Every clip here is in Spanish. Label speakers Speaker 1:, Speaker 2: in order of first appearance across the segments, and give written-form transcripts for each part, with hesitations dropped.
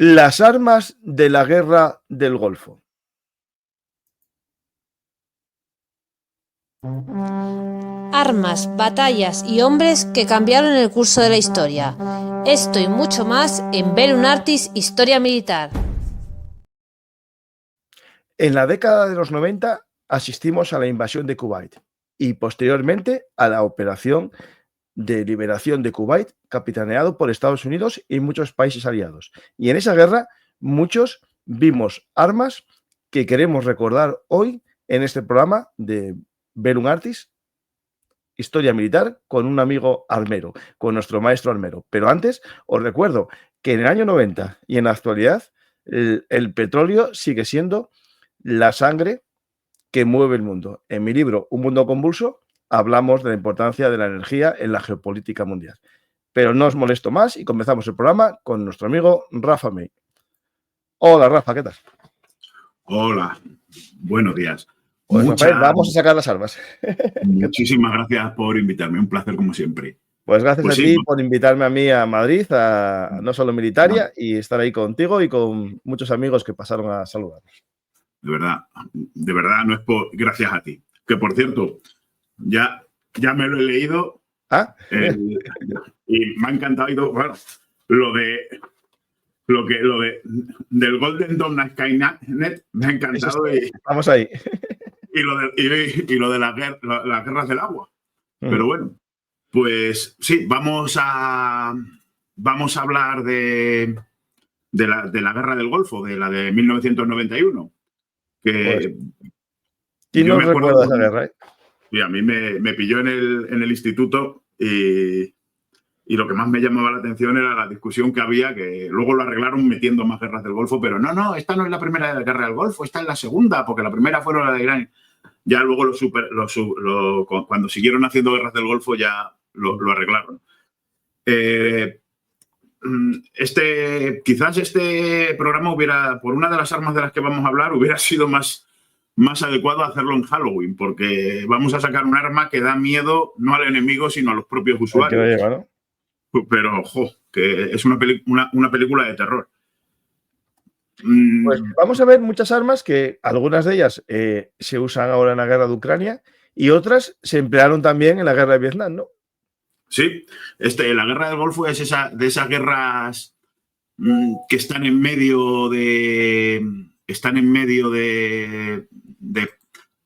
Speaker 1: Las armas de la guerra del Golfo.
Speaker 2: Armas, batallas y hombres que cambiaron el curso de la historia. Esto y mucho más en Bellum Artis Historia Militar.
Speaker 1: En la década de los 90 asistimos a la invasión de Kuwait y posteriormente a la operación de liberación de Kuwait, capitaneado por Estados Unidos y muchos países aliados. Y en esa guerra muchos vimos armas que queremos recordar hoy en este programa de Bellum Artis Historia Militar con un amigo armero, con nuestro maestro armero. Pero antes os recuerdo que en el año 90 y en la actualidad el petróleo sigue siendo la sangre que mueve el mundo. En mi libro Un mundo convulso hablamos de la importancia de la energía en la geopolítica mundial. Pero no os molesto más y comenzamos el programa con nuestro amigo Rafa May. Hola Rafa, ¿qué tal?
Speaker 3: Hola, buenos días.
Speaker 1: Pues Rafael, vamos a sacar las armas.
Speaker 3: Muchísimas gracias por invitarme, un placer como siempre.
Speaker 1: Pues gracias a ti por invitarme a mí a Madrid, a no solo Militaria, y estar ahí contigo y con muchos amigos que pasaron a saludarnos.
Speaker 3: De verdad, no es gracias a ti. Que por cierto, ya me lo he leído.
Speaker 1: ¿Ah?
Speaker 3: Y me ha encantado. Bueno, lo del Golden Dawn Skynet me ha encantado.
Speaker 1: Vamos ahí.
Speaker 3: Y lo de las guerras del agua. Pero bueno, pues sí, vamos a hablar de la guerra del Golfo, de la de 1991. Que
Speaker 1: ¿Quién no recuerda esa guerra?
Speaker 3: Y a mí me pilló en el instituto y lo que más me llamaba la atención era la discusión que había, que luego lo arreglaron metiendo más guerras del Golfo, pero no, esta no es la primera guerra del Golfo, esta es la segunda, porque la primera fue la de Irán. Ya luego cuando siguieron haciendo guerras del Golfo ya lo arreglaron. Quizás este programa por una de las armas de las que vamos a hablar, hubiera sido más adecuado hacerlo en Halloween, porque vamos a sacar un arma que da miedo no al enemigo, sino a los propios usuarios. Pero, ojo, que es una película de terror.
Speaker 1: Pues vamos a ver muchas armas que algunas de ellas se usan ahora en la guerra de Ucrania y otras se emplearon también en la guerra de Vietnam, ¿no?
Speaker 3: Sí, la guerra del Golfo es de esas guerras que están en medio de...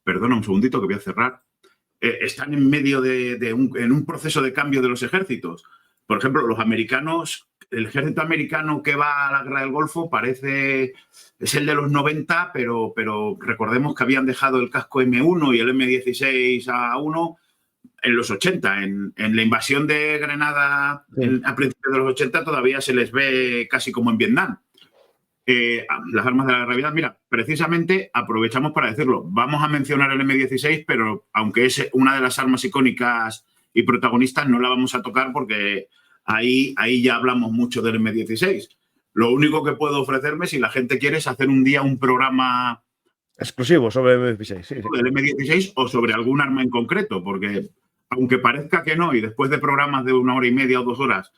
Speaker 3: Perdona un segundito que voy a cerrar. Están en medio en un proceso de cambio de los ejércitos. Por ejemplo, los americanos, el ejército americano que va a la guerra del Golfo es el de los 90, pero recordemos que habían dejado el casco M1 y el M16A1 en los 80. En la invasión de Grenada a principios de los 80 todavía se les ve casi como en Vietnam. Las armas de la guerra. Mira, precisamente aprovechamos para decirlo. Vamos a mencionar el M16, pero aunque es una de las armas icónicas y protagonistas, no la vamos a tocar porque ahí ya hablamos mucho del M16. Lo único que puedo ofrecerme, si la gente quiere, es hacer un día un programa
Speaker 1: exclusivo sobre el M16. Sí.
Speaker 3: Del M16 o sobre algún arma en concreto, porque aunque parezca que no, y después de programas de 1 hora y media o 2 horas,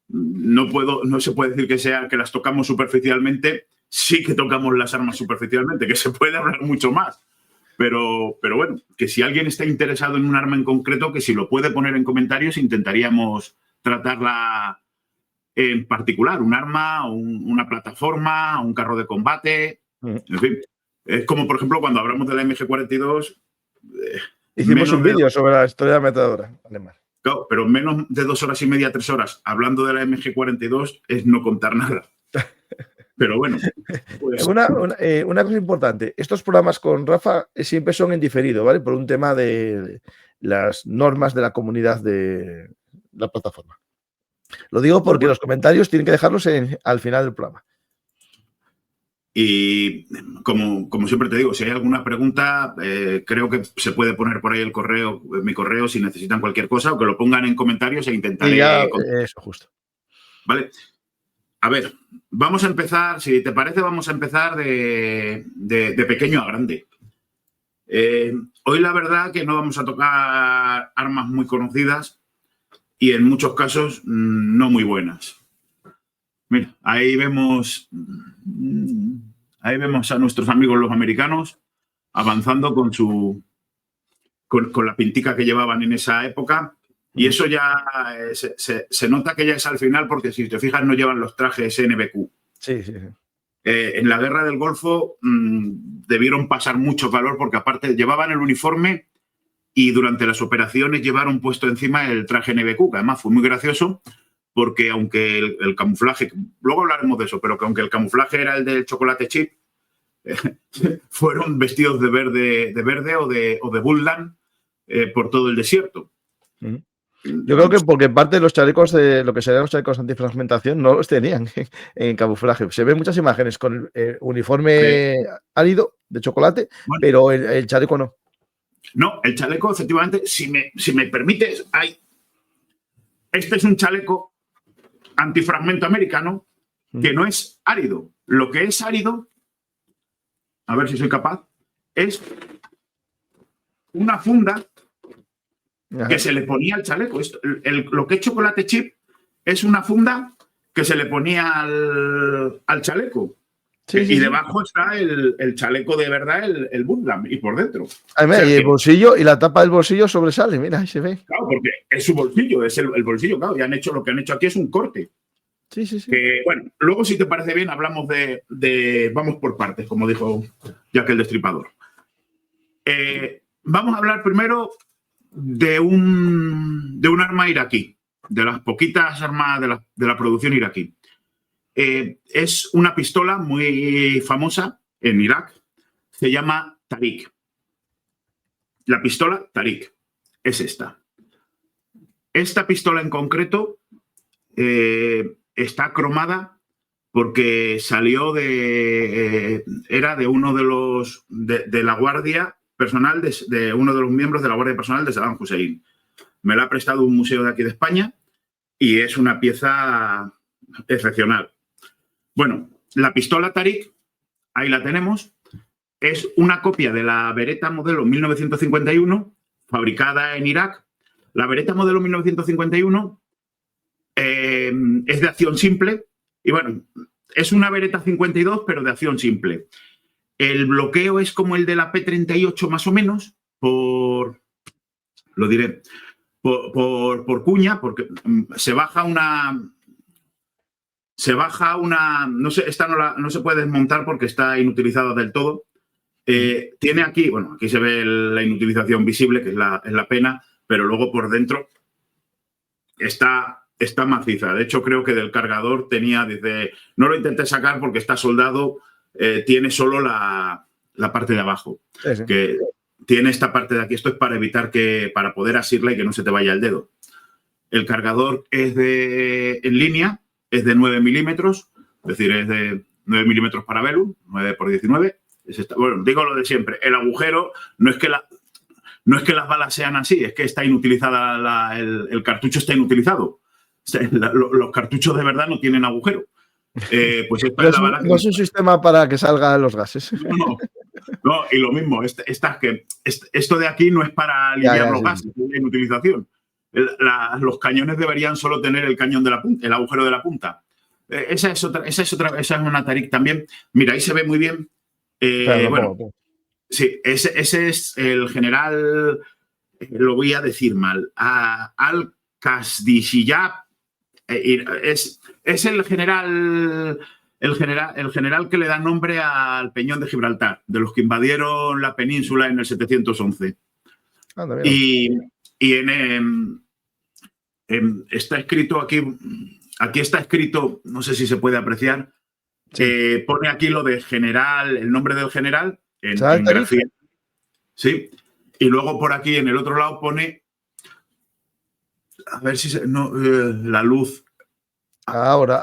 Speaker 3: no se puede decir que las tocamos superficialmente. Sí que tocamos las armas superficialmente, que se puede hablar mucho más. Pero bueno, que si alguien está interesado en un arma en concreto, que si lo puede poner en comentarios, intentaríamos tratarla en particular. Un arma, una plataforma, un carro de combate. En fin, es como, por ejemplo, cuando hablamos de la MG42.
Speaker 1: Hicimos un vídeo sobre la historia de la ametralladora alemana.
Speaker 3: Claro, pero menos de 2 horas y media, 3 horas hablando de la MG42 es no contar nada. Pero bueno.
Speaker 1: Pues... Una cosa importante. Estos programas con Rafa siempre son en diferido, ¿vale? Por un tema de las normas de la comunidad de la plataforma. Lo digo porque los comentarios tienen que dejarlos al final del programa.
Speaker 3: Y como siempre te digo, si hay alguna pregunta, creo que se puede poner por ahí mi correo si necesitan cualquier cosa, o que lo pongan en comentarios e intentaré...
Speaker 1: Eso, justo.
Speaker 3: Vale. A ver, vamos a empezar, si te parece, vamos a empezar de pequeño a grande. Hoy la verdad que no vamos a tocar armas muy conocidas y en muchos casos no muy buenas. Mira, ahí vemos a nuestros amigos los americanos avanzando con la pintica que llevaban en esa época. Y eso ya se nota que ya es al final, porque si te fijas no llevan los trajes NBQ.
Speaker 1: Sí.
Speaker 3: En la guerra del Golfo debieron pasar mucho calor porque aparte llevaban el uniforme y durante las operaciones llevaron puesto encima el traje NBQ, que además fue muy gracioso porque aunque el camuflaje, luego hablaremos de eso, pero que aunque el camuflaje era el del chocolate chip, fueron vestidos de verde o de Bullland por todo el desierto.
Speaker 1: Yo creo que porque parte de los chalecos, lo que serían los chalecos antifragmentación, no los tenían en camuflaje. Se ven muchas imágenes con uniforme árido de chocolate, bueno, pero el chaleco no.
Speaker 3: No, el chaleco, efectivamente, si me permites, este es un chaleco antifragmento americano que no es árido. Lo que es árido, a ver si soy capaz, es una funda que se le ponía al chaleco. Lo que es chocolate chip es una funda que se le ponía al chaleco. Y debajo está el chaleco de verdad, el Bullland, y por dentro.
Speaker 1: O sea, y el bolsillo y la tapa del bolsillo sobresale, mira, ahí se ve.
Speaker 3: Claro, porque es su bolsillo, es el bolsillo, claro, y lo que han hecho aquí es un corte.
Speaker 1: Sí.
Speaker 3: Que, bueno, luego si te parece bien hablamos vamos por partes, como dijo Jack el Destripador. Vamos a hablar primero de un arma iraquí, de las poquitas armas de la producción iraquí. Es una pistola muy famosa en Irak, se llama Tariq. La pistola Tariq es esta. Esta pistola en concreto está cromada porque salió era de uno de los de la guardia personal de uno de los miembros de la guardia personal de Saddam Hussein. Me la ha prestado un museo de aquí de España y es una pieza excepcional. Bueno, la pistola Tariq, ahí la tenemos, es una copia de la Beretta modelo 1951, fabricada en Irak. La Beretta modelo 1951 es de acción simple y, bueno, es una Beretta 52, pero de acción simple. El bloqueo es como el de la P38 más o menos, por cuña, porque se baja una, no sé, esta no se puede desmontar porque está inutilizada del todo. Tiene aquí, bueno, aquí se ve la inutilización visible, que es la pena, pero luego por dentro está maciza. De hecho, creo que del cargador no lo intenté sacar porque está soldado, tiene solo la parte de abajo. Sí. Que tiene esta parte de aquí. Esto es para evitar para poder asirla y que no se te vaya el dedo. El cargador es en línea, es de 9 milímetros, es decir, es de 9 milímetros para Velum, 9 por 19. Bueno, digo lo de siempre, el agujero no es que las balas sean así, es que está inutilizada, el cartucho está inutilizado. O sea, los cartuchos de verdad no tienen agujero. Pues esta es la bala
Speaker 1: no es un sistema para que salgan los gases.
Speaker 3: No, y lo mismo, esto de aquí no es para limpiar los gases, es una inutilización. Los cañones deberían solo tener el cañón de la punta, el agujero de la punta. Esa es una Tariq también. Mira, ahí se ve muy bien. Bueno, sí, ese es el general, lo voy a decir mal, Al-Qasdishiyab. Es el general que le da nombre al Peñón de Gibraltar, de los que invadieron la península en el 711. Está escrito aquí está escrito, no sé si se puede apreciar, sí. Pone aquí lo de general, el nombre del general en grafía. Sí. Y luego por aquí en el otro lado pone, a ver si la luz.
Speaker 1: Ahora.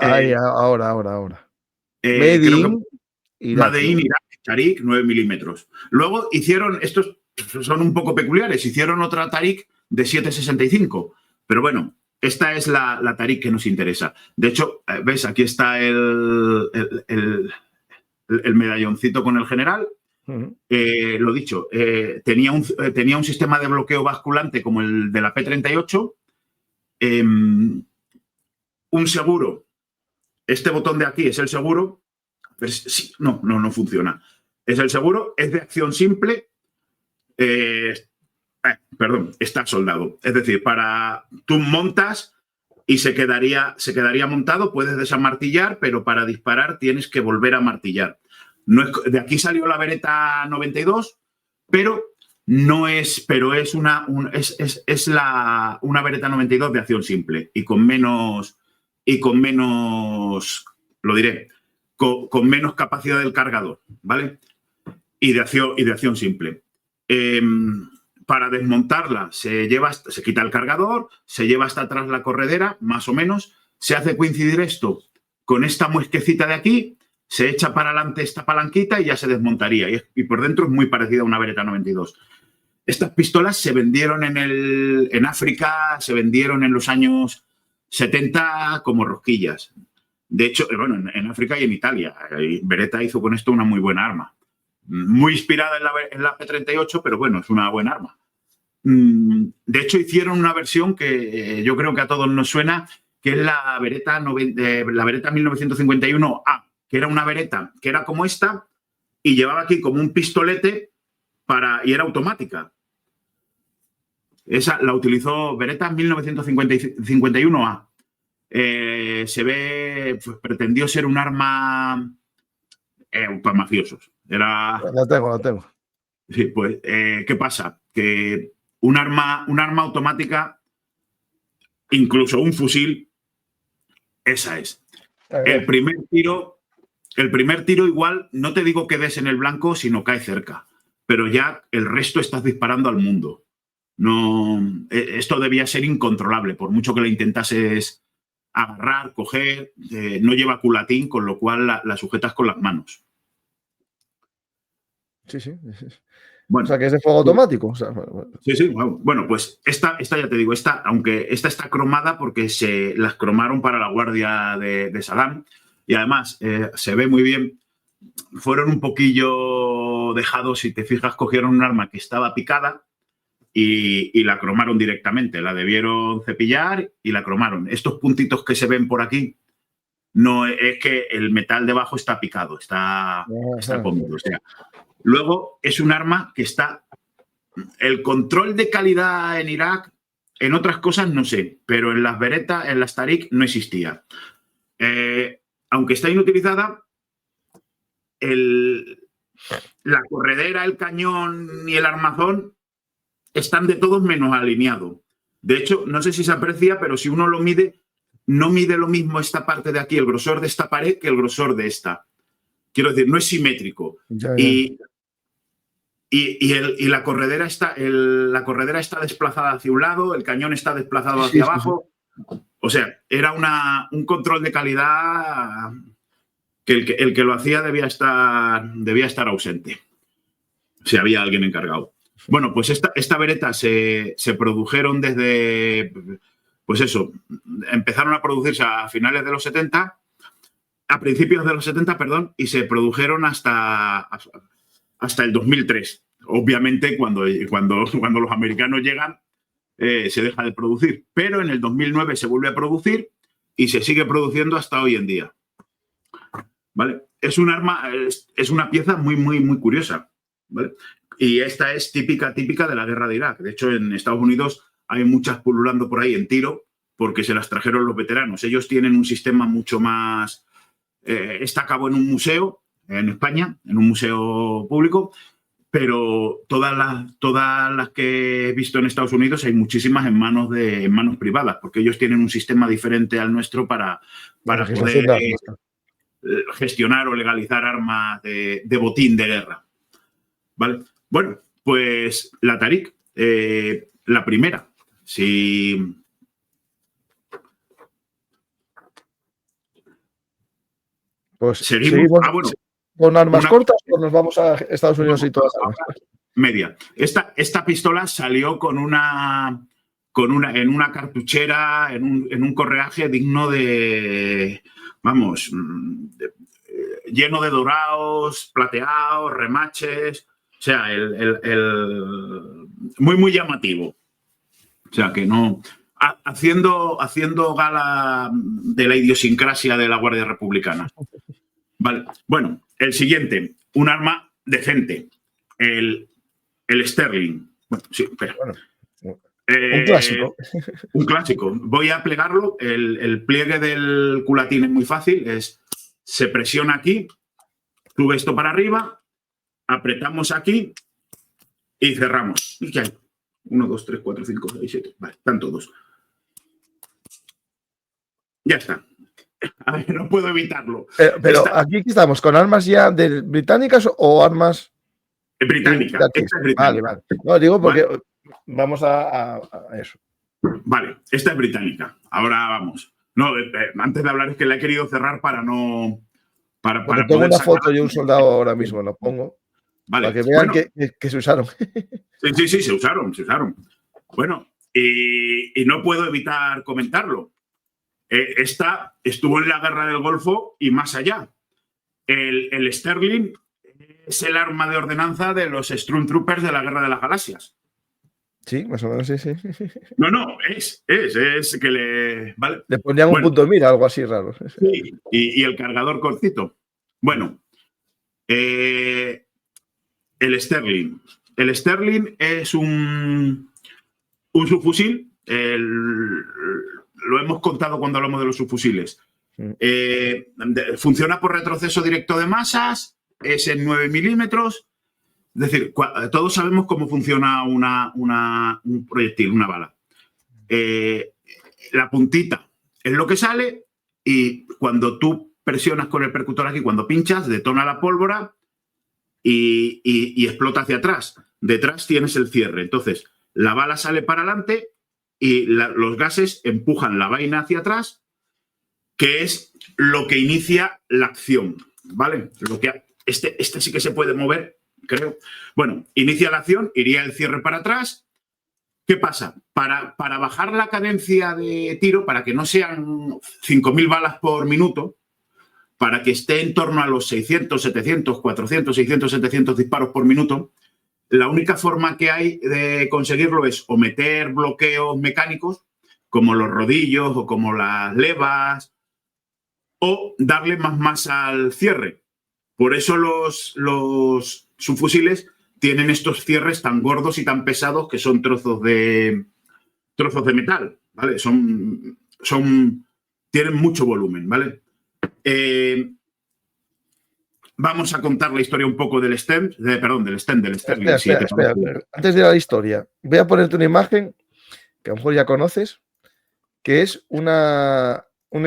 Speaker 3: Made in Irak, Tariq, 9 milímetros. Luego hicieron, estos son un poco peculiares, hicieron otra Tariq de 7,65. Pero bueno, esta es la Tariq que nos interesa. De hecho, ¿ves? Aquí está el medalloncito con el general. Lo dicho, tenía un sistema de bloqueo basculante como el de la P38, un seguro este botón de aquí es el seguro. Sí, no funciona. Es el seguro, es de acción simple. Perdón, está soldado. Es decir, tú montas y se quedaría montado, puedes desamartillar, pero para disparar tienes que volver a martillar. De aquí salió la Beretta 92, pero es una Beretta 92 de acción simple y con menos, lo diré, con menos capacidad del cargador, ¿vale? Y de acción simple. Para desmontarla se quita el cargador, se lleva hasta atrás la corredera, más o menos, se hace coincidir esto con esta muesquecita de aquí, se echa para adelante esta palanquita y ya se desmontaría. Y por dentro es muy parecida a una Beretta 92. Estas pistolas se vendieron en África, se vendieron en los años 70 como rosquillas. De hecho, bueno, en África y en Italia. Beretta hizo con esto una muy buena arma. Muy inspirada en la P38, pero bueno, es una buena arma. De hecho, hicieron una versión que yo creo que a todos nos suena, que es la Beretta 1951A, que era una Beretta que era como esta y llevaba aquí como un pistolete y era automática. Esa la utilizó Beretta 1951A. Se ve, pues, pretendió ser un arma para mafiosos.
Speaker 1: La tengo.
Speaker 3: Sí, pues, ¿qué pasa? Que un arma automática, incluso un fusil, esa es. El primer tiro igual, no te digo que des en el blanco, sino cae cerca. Pero ya el resto estás disparando al mundo. No, esto debía ser incontrolable, por mucho que le intentases agarrar, coger, no lleva culatín, con lo cual la sujetas con las manos.
Speaker 1: Sí.
Speaker 3: Bueno,
Speaker 1: o sea, que es de fuego automático. O sea,
Speaker 3: Sí. Bueno, pues esta ya te digo, aunque esta está cromada porque las cromaron para la guardia de Saddam y además se ve muy bien. Fueron un poquillo dejados, si te fijas, cogieron un arma que estaba picada y la cromaron directamente. La debieron cepillar y la cromaron. Estos puntitos que se ven por aquí, no es que el metal debajo está picado, está comido. O sea, luego es un arma que está... El control de calidad en Irak, en otras cosas no sé, pero en las Beretta, en las Tarik no existía. Aunque está inutilizada, la corredera, el cañón y el armazón están de todos menos alineados. De hecho, no sé si se aprecia, pero si uno lo mide, no mide lo mismo esta parte de aquí, el grosor de esta pared, que el grosor de esta. Quiero decir, no es simétrico.
Speaker 1: Ya.
Speaker 3: Y la corredera está desplazada hacia un lado, el cañón está desplazado hacia abajo. Sí. O sea, era un control de calidad que el que lo hacía debía estar ausente. Si había alguien encargado. Bueno, pues esta Beretta se produjeron desde... Pues eso, empezaron a producirse a finales de los 70, a principios de los 70, perdón, y se produjeron hasta el 2003. Obviamente, cuando los americanos llegan, se deja de producir. Pero en el 2009 se vuelve a producir y se sigue produciendo hasta hoy en día. ¿Vale? Es un arma, es una pieza muy, muy, muy curiosa. ¿Vale? Y esta es típica de la guerra de Irak. De hecho, en Estados Unidos hay muchas pululando por ahí en tiro porque se las trajeron los veteranos. Ellos tienen un sistema mucho más... está a cabo en un museo en España, en un museo público, pero todas las que he visto en Estados Unidos hay muchísimas en manos privadas, porque ellos tienen un sistema diferente al nuestro para poder gestionar o legalizar armas de botín de guerra. ¿Vale? Bueno, pues la Tarik, la primera, si...
Speaker 1: Pues
Speaker 3: seguimos.
Speaker 1: Bueno. ¿Con armas cortas o nos vamos a Estados Unidos y todas las armas?
Speaker 3: Media. Esta pistola salió en una cartuchera, en un correaje digno de, vamos, lleno de dorados, plateados, remaches, o sea, muy, muy llamativo. O sea, que no... haciendo gala de la idiosincrasia de la Guardia Republicana. Vale. Bueno, el siguiente, un arma decente, el Sterling. Bueno, sí, espera.
Speaker 1: Bueno, un clásico.
Speaker 3: Un clásico. Voy a plegarlo. El pliegue del culatín es muy fácil. Se presiona aquí, sube esto para arriba, apretamos aquí y cerramos. ¿Y qué hay? 1, 2, 3, 4, 5, 6, 7. Vale, están todos. Ya está. A ver, no puedo evitarlo.
Speaker 1: Pero aquí estamos, ¿con armas ya británicas o armas
Speaker 3: británicas? Esta es británica.
Speaker 1: Vale. No, digo porque vamos a eso.
Speaker 3: Vale, esta es británica. Ahora vamos. No, antes de hablar es que la he querido cerrar para no... Para
Speaker 1: tengo una foto de un soldado ahora mismo, la pongo.
Speaker 3: Vale.
Speaker 1: Para que vean que se usaron.
Speaker 3: Sí, se usaron. Bueno, y no puedo evitar comentarlo. Esta estuvo en la Guerra del Golfo y más allá. El Sterling es el arma de ordenanza de los Stormtroopers de la Guerra de las Galaxias.
Speaker 1: Sí, más o menos, sí.
Speaker 3: No, es que le... ¿vale?
Speaker 1: Le ponían un punto de mira, algo así raro.
Speaker 3: Sí, y el cargador cortito. Bueno, el Sterling. El Sterling es un subfusil. Lo hemos contado cuando hablamos de los subfusiles. Funciona por retroceso directo de masas, es en 9 milímetros. Es decir, todos sabemos cómo funciona un proyectil, una bala. La puntita es lo que sale y cuando tú presionas con el percutor aquí, cuando pinchas, detona la pólvora y explota hacia atrás. Detrás tienes el cierre. Entonces, la bala sale para adelante y los gases empujan la vaina hacia atrás, que es lo que inicia la acción, ¿vale? Este sí que se puede mover, creo. Bueno, inicia la acción, iría el cierre para atrás. ¿Qué pasa? Para bajar la cadencia de tiro, para que no sean 5.000 balas por minuto, para que esté en torno a los 600, 700, 400, 600, 700 disparos por minuto, la única forma que hay de conseguirlo es o meter bloqueos mecánicos, como los rodillos o como las levas, o darle más masa al cierre. Por eso los subfusiles tienen estos cierres tan gordos y tan pesados que son trozos de metal, ¿vale? Tienen mucho volumen, ¿vale? Vamos a contar la historia un poco del Sterling.
Speaker 1: Espera. Antes de la historia, voy a ponerte una imagen que a lo mejor ya conoces, que es un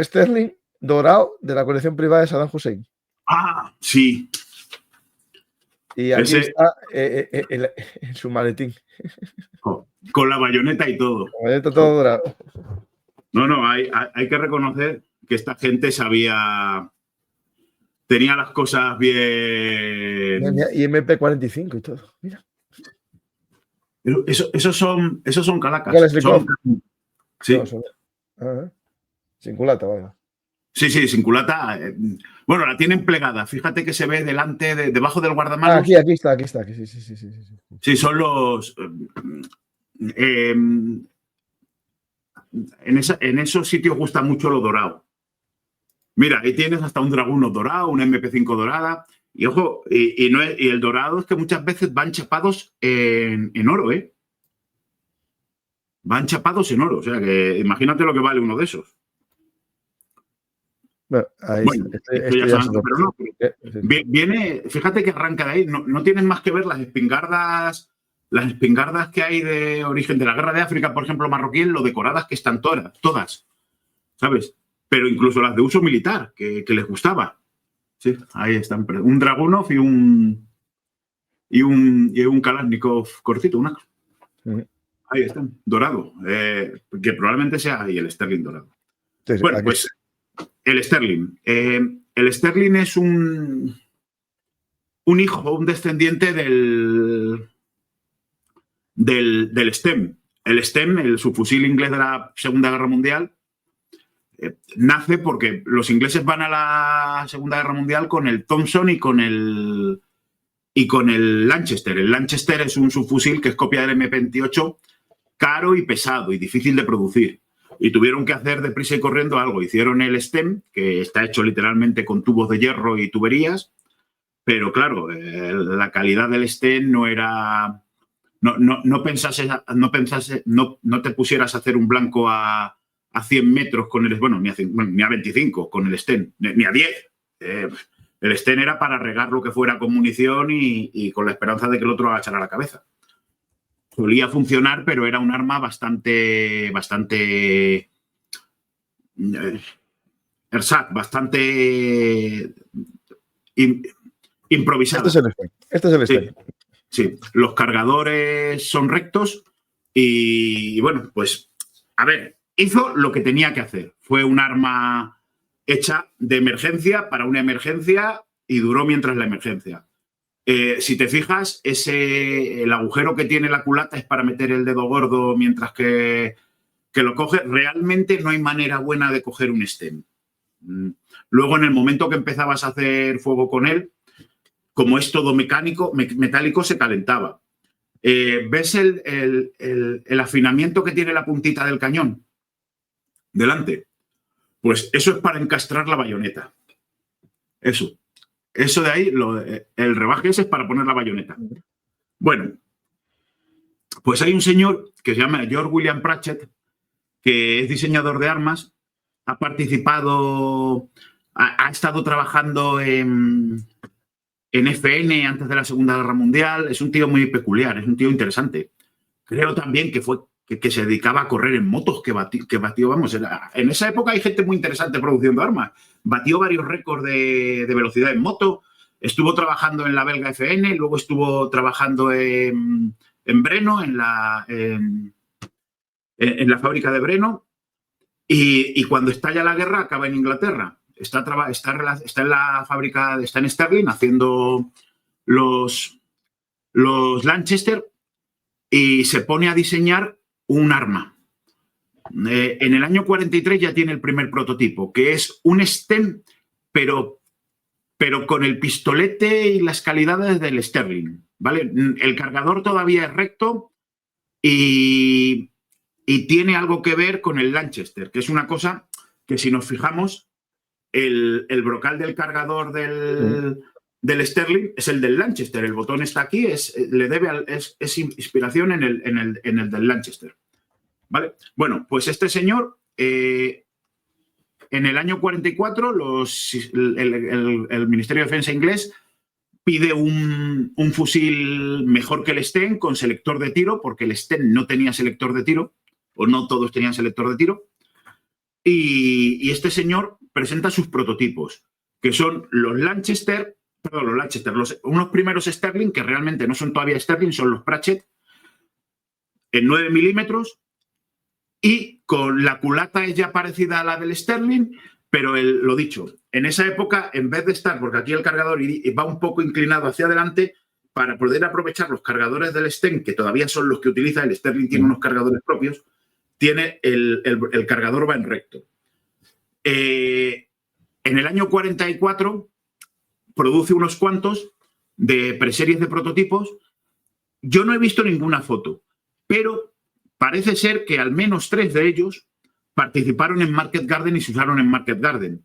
Speaker 1: Sterling dorado de la colección privada de Saddam Hussein.
Speaker 3: Ah, sí.
Speaker 1: Y aquí está en su maletín.
Speaker 3: Con la bayoneta y todo.
Speaker 1: La bayoneta todo dorado.
Speaker 3: No, hay que reconocer que esta gente tenía las cosas bien.
Speaker 1: Y MP45 y todo. Mira.
Speaker 3: Esos son calacas.
Speaker 1: Sí. Sin culata, vaya.
Speaker 3: Sí, sin culata. Bueno, la tienen plegada. Fíjate que se ve debajo del guardamanos.
Speaker 1: Aquí está. Sí.
Speaker 3: Sí, son los... en esos sitios gusta mucho lo dorado. Mira, ahí tienes hasta un Draguno dorado, una MP5 dorada. Y ojo, y el dorado es que muchas veces van chapados en oro, ¿eh? Van chapados en oro. O sea, que imagínate lo que vale uno de esos.
Speaker 1: Bueno,
Speaker 3: viene, fíjate que arranca de ahí. No tienes más que ver las espingardas que hay de origen de la Guerra de África, por ejemplo, marroquí, lo decoradas que están todas, ¿sabes? Pero incluso las de uso militar, que les gustaba. Sí, ahí están. Un Dragunov y un Kalashnikov cortito, Ahí están, dorado. Que probablemente sea ahí el Sterling dorado. Sí, bueno, pues el Sterling. El Sterling es un hijo, un descendiente del STEM. El STEM, el subfusil inglés de la Segunda Guerra Mundial, nace porque los ingleses van a la Segunda Guerra Mundial con el Thompson y con el Lanchester. El Lanchester es un subfusil que es copia del M28, caro y pesado y difícil de producir. y tuvieron que hacer deprisa y corriendo algo. Hicieron el stem, que está hecho literalmente con tubos de hierro y tuberías, pero claro, la calidad del stem no era... No te pusieras a hacer un blanco a 100 metros con el... Bueno, ni a 25 con el stem, ni a 10. El stem era para regar lo que fuera con munición y con la esperanza de que el otro agachara la cabeza. Solía funcionar, pero era un arma bastante improvisada.
Speaker 1: Este es el Stem.
Speaker 3: Sí, los cargadores son rectos y bueno, pues, a ver, hizo lo que tenía que hacer. Fue un arma hecha de emergencia para una emergencia y duró mientras la emergencia. Si te fijas, el agujero que tiene la culata es para meter el dedo gordo mientras que lo coge. Realmente no hay manera buena de coger un stem. Luego, en el momento que empezabas a hacer fuego con él, como es todo metálico, se calentaba. ¿Ves el afinamiento que tiene la puntita del cañón? Delante. Pues eso es para encastrar la bayoneta. Eso de ahí, el rebaje ese es para poner la bayoneta. Bueno, pues hay un señor que se llama George William Pratchett, que es diseñador de armas, ha participado, ha estado trabajando en FN antes de la Segunda Guerra Mundial. Es un tío muy peculiar, es un tío interesante. Creo también que se dedicaba a correr en motos, que batió, vamos, en esa época hay gente muy interesante produciendo armas. Batió varios récords de velocidad en moto, estuvo trabajando en la belga FN, luego estuvo trabajando en Breno, en la fábrica de Breno, y cuando estalla la guerra acaba en Inglaterra. Está en la fábrica, está en Stirling haciendo los Lanchester y se pone a diseñar un arma. En el año 43 ya tiene el primer prototipo, que es un stem, pero con el pistolete y las calidades del Sterling, ¿vale? El cargador todavía es recto y tiene algo que ver con el Lanchester, que es una cosa que, si nos fijamos, el brocal del cargador del Sterling es el del Lanchester. El botón está aquí, es inspiración en el del Lanchester. ¿Vale? Bueno, pues este señor, en el año 44, el Ministerio de Defensa inglés pide un fusil mejor que el Sten, con selector de tiro, porque el Sten no tenía selector de tiro, o no todos tenían selector de tiro. Y este señor presenta sus prototipos, que son unos primeros Sterling, que realmente no son todavía Sterling, son los Pratchett, en 9 milímetros, y con la culata es ya parecida a la del Sterling, pero lo dicho, en esa época, en vez de estar, porque aquí el cargador va un poco inclinado hacia adelante, para poder aprovechar los cargadores del Sten, que todavía son los que utiliza, el Sterling tiene unos cargadores propios, tiene el cargador va en recto. En el año 44 produce unos cuantos de preseries de prototipos. Yo no he visto ninguna foto, pero parece ser que al menos 3 de ellos participaron en Market Garden y se usaron en Market Garden.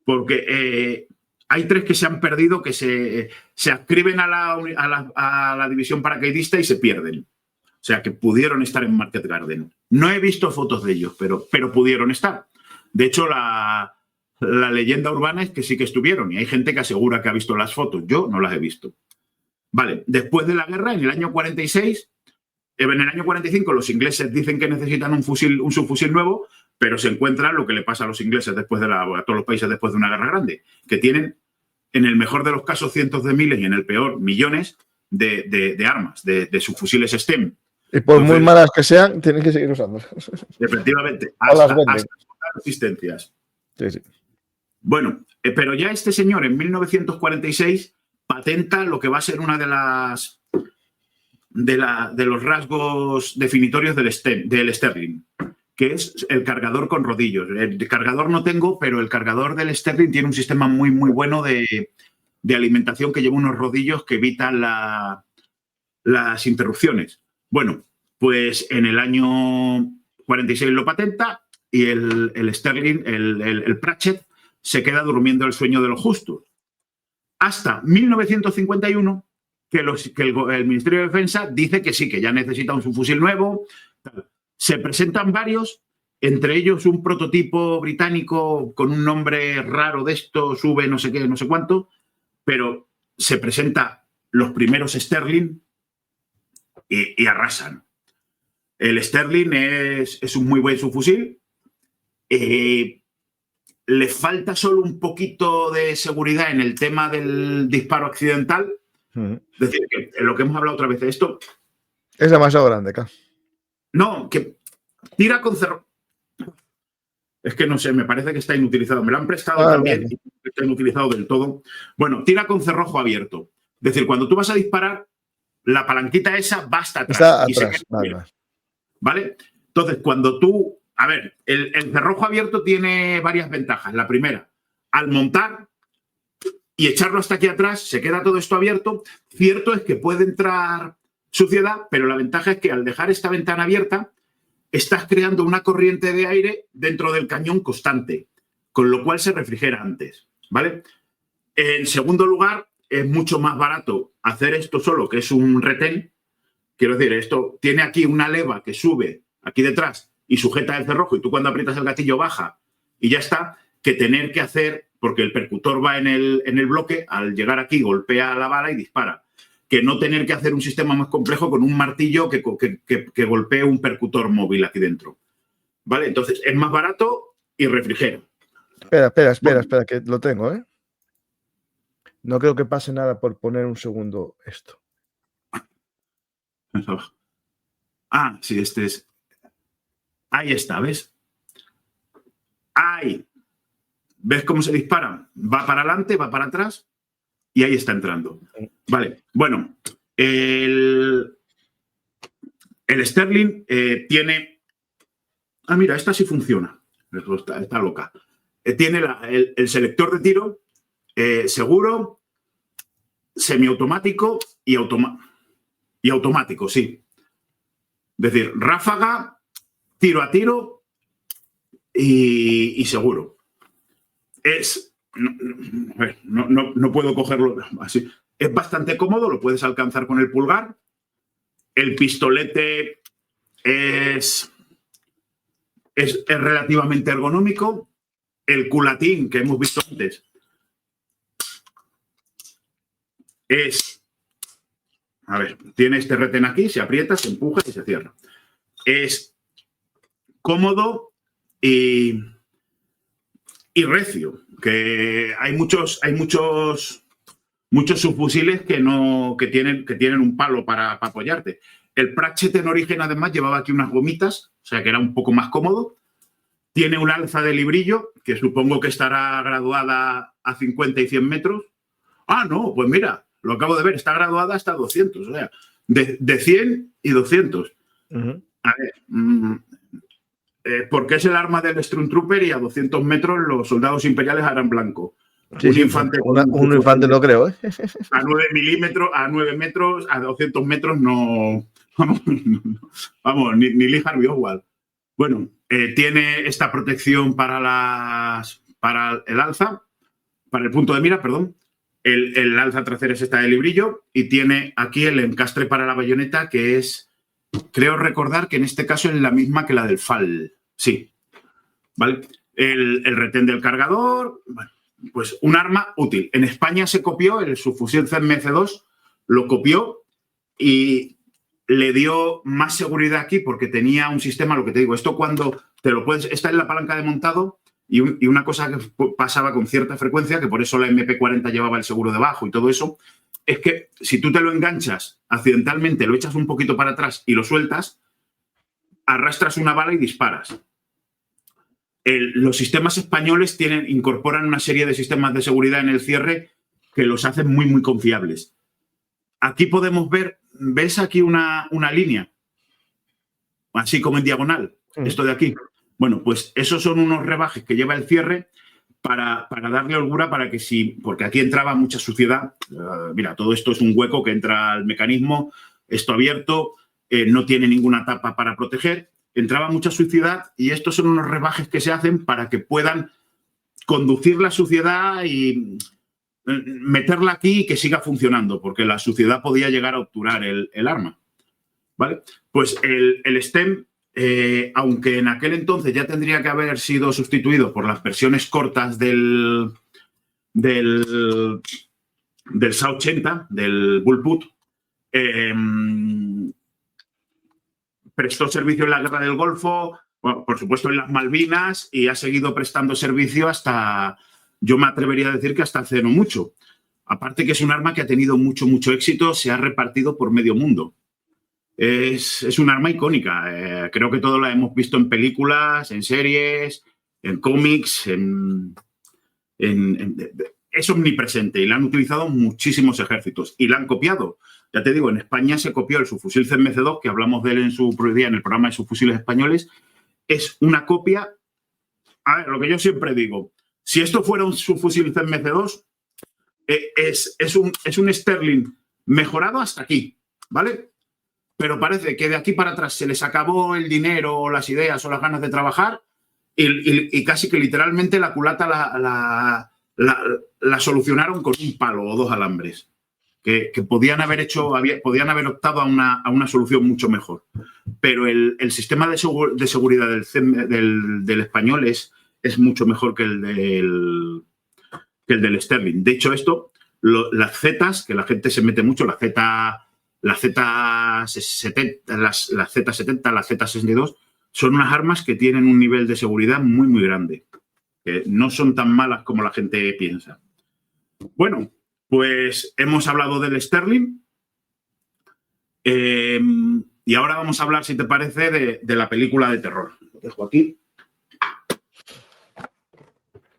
Speaker 3: Porque hay 3 que se han perdido, que se adscriben a la división paracaidista y se pierden. O sea, que pudieron estar en Market Garden. No he visto fotos de ellos, pero pudieron estar. De hecho, la leyenda urbana es que sí que estuvieron, y hay gente que asegura que ha visto las fotos. Yo no las he visto. Vale, después de la guerra, en el año 46, en el año 45 los ingleses dicen que necesitan un subfusil nuevo, pero se encuentran lo que le pasa a los ingleses a todos los países después de una guerra grande, que tienen, en el mejor de los casos, cientos de miles y en el peor, millones de armas, de subfusiles STEM.
Speaker 1: Y por muy malas que sean, tienen que seguir usando.
Speaker 3: Efectivamente, hasta resistencias.
Speaker 1: Sí, sí.
Speaker 3: Bueno, pero ya este señor en 1946 patenta lo que va a ser una de los rasgos definitorios del Sterling, que es el cargador con rodillos. El cargador no tengo, pero el cargador del Sterling tiene un sistema muy, muy bueno de alimentación, que lleva unos rodillos que evitan las interrupciones. Bueno, pues en el año 46 lo patenta, y el Sterling, el Pratchett, se queda durmiendo el sueño de los justos. Hasta 1951, que el Ministerio de Defensa dice que sí, que ya necesita un subfusil nuevo. Se presentan varios, entre ellos un prototipo británico con un nombre raro de esto, sube no sé qué, no sé cuánto, pero se presenta los primeros Sterling y arrasan. El Sterling es un muy buen subfusil. Le falta solo un poquito de seguridad en el tema del disparo accidental. Es decir, que lo que hemos hablado otra vez de esto...
Speaker 1: Es demasiado grande, acá.
Speaker 3: No, que tira con cerrojo. Es que no sé, me parece que está inutilizado. Me lo han prestado también y está inutilizado del todo. Bueno, tira con cerrojo abierto. Es decir, cuando tú vas a disparar, la palanquita esa va hasta atrás.
Speaker 1: Está
Speaker 3: y
Speaker 1: atrás,
Speaker 3: se queda ¿vale? Entonces, cuando tú... A ver, el cerrojo abierto tiene varias ventajas. La primera, al montar y echarlo hasta aquí atrás, se queda todo esto abierto. Cierto es que puede entrar suciedad, pero la ventaja es que al dejar esta ventana abierta, estás creando una corriente de aire dentro del cañón constante, con lo cual se refrigera antes, ¿vale? En segundo lugar, es mucho más barato hacer esto solo, que es un retén. Quiero decir, esto tiene aquí una leva que sube aquí detrás y sujeta el cerrojo y tú cuando aprietas el gatillo baja y ya está, que tener que hacer, porque el percutor va en el bloque, al llegar aquí golpea la bala y dispara. Que no tener que hacer un sistema más complejo con un martillo que golpee un percutor móvil aquí dentro. ¿Vale? Entonces, es más barato y refrigera.
Speaker 1: Espera, que lo tengo, ¿eh? No creo que pase nada por poner un segundo esto.
Speaker 3: Ah, sí, este es... Ahí está, ¿ves? Ahí. ¿Ves cómo se dispara? Va para adelante, va para atrás y ahí está entrando. Vale, bueno, el Sterling tiene... Ah, mira, esta sí funciona. Está loca. Tiene el selector de tiro seguro, semiautomático y automático, sí. Es decir, ráfaga, tiro a tiro y seguro. No puedo cogerlo así. Es bastante cómodo, lo puedes alcanzar con el pulgar. El pistolete es relativamente ergonómico. El culatín que hemos visto antes a ver, tiene este retén aquí, se aprieta, se empuja y se cierra. Es cómodo y recio, que hay muchos subfusiles que tienen un palo para apoyarte. El Pratchett en origen, además, llevaba aquí unas gomitas, o sea que era un poco más cómodo. Tiene un alza de librillo, que supongo que estará graduada a 50 y 100 metros. Ah, no, pues mira, lo acabo de ver, está graduada hasta 200, o sea, de 100 y 200. A ver, porque es el arma del Stormtrooper y a 200 metros los soldados imperiales harán blanco.
Speaker 1: Sí, un infante no creo, ¿eh?
Speaker 3: A 9 milímetros, a 9 metros, a 200 metros no... Vamos, ni Lee Harvey Oswald. Bueno, tiene esta protección para el alza, para el punto de mira, perdón. El alza trasera es esta de librillo y tiene aquí el encastre para la bayoneta que es, creo recordar que en este caso es la misma que la del FAL. Sí, ¿vale? El retén del cargador, bueno, pues un arma útil. En España se copió, el subfusil CMC2 lo copió y le dio más seguridad aquí porque tenía un sistema, lo que te digo, esto cuando te lo puedes, esta es la palanca de montado y una cosa que pasaba con cierta frecuencia, que por eso la MP40 llevaba el seguro debajo y todo eso, es que si tú te lo enganchas accidentalmente, lo echas un poquito para atrás y lo sueltas, arrastras una bala y disparas. Los sistemas españoles incorporan una serie de sistemas de seguridad en el cierre que los hacen muy, muy confiables. Aquí podemos ver, ¿ves aquí una línea? Así como en diagonal, esto de aquí. Bueno, pues esos son unos rebajes que lleva el cierre para darle holgura para que porque aquí entraba mucha suciedad. Mira, todo esto es un hueco que entra al mecanismo, esto abierto, no tiene ninguna tapa para proteger. entraba mucha suciedad y estos son unos rebajes que se hacen para que puedan conducir la suciedad y meterla aquí y que siga funcionando, porque la suciedad podía llegar a obturar el arma. ¿Vale? Pues el STEM, aunque en aquel entonces ya tendría que haber sido sustituido por las versiones cortas del SA-80, del Bullpup, prestó servicio en la Guerra del Golfo, bueno, por supuesto en las Malvinas, y ha seguido prestando servicio hasta, yo me atrevería a decir que hasta hace no mucho. Aparte que es un arma que ha tenido mucho éxito, se ha repartido por medio mundo. Es un arma icónica. Creo que todos la hemos visto en películas, en series, en cómics, es omnipresente y la han utilizado muchísimos ejércitos y la han copiado. Ya te digo, en España se copió el subfusil CMC2, que hablamos de él en su día en el programa de subfusiles españoles. Es una copia. A ver, lo que yo siempre digo, si esto fuera un subfusil CMC2, es un Sterling mejorado hasta aquí, ¿vale? Pero parece que de aquí para atrás se les acabó el dinero o las ideas o las ganas de trabajar y casi que literalmente la culata la solucionaron con un palo o dos alambres, que podían haber optado a una solución mucho mejor. Pero el sistema de seguridad del español es mucho mejor que el del Sterling. De hecho, las Zetas, que la gente se mete mucho, las Z70, las Z62, son unas armas que tienen un nivel de seguridad muy grande. No son tan malas como la gente piensa. Bueno, pues hemos hablado del Sterling y ahora vamos a hablar, si te parece, de la película de terror. Lo dejo aquí.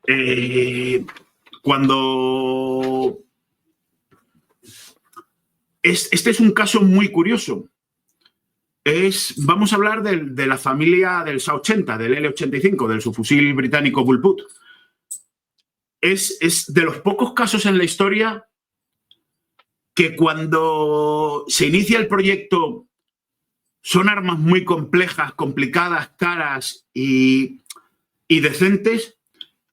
Speaker 3: Este es un caso muy curioso. Vamos a hablar de la familia del SA-80, del L-85, del subfusil británico Bullpup. Es de los pocos casos en la historia que cuando se inicia el proyecto son armas muy complejas, complicadas, caras y decentes,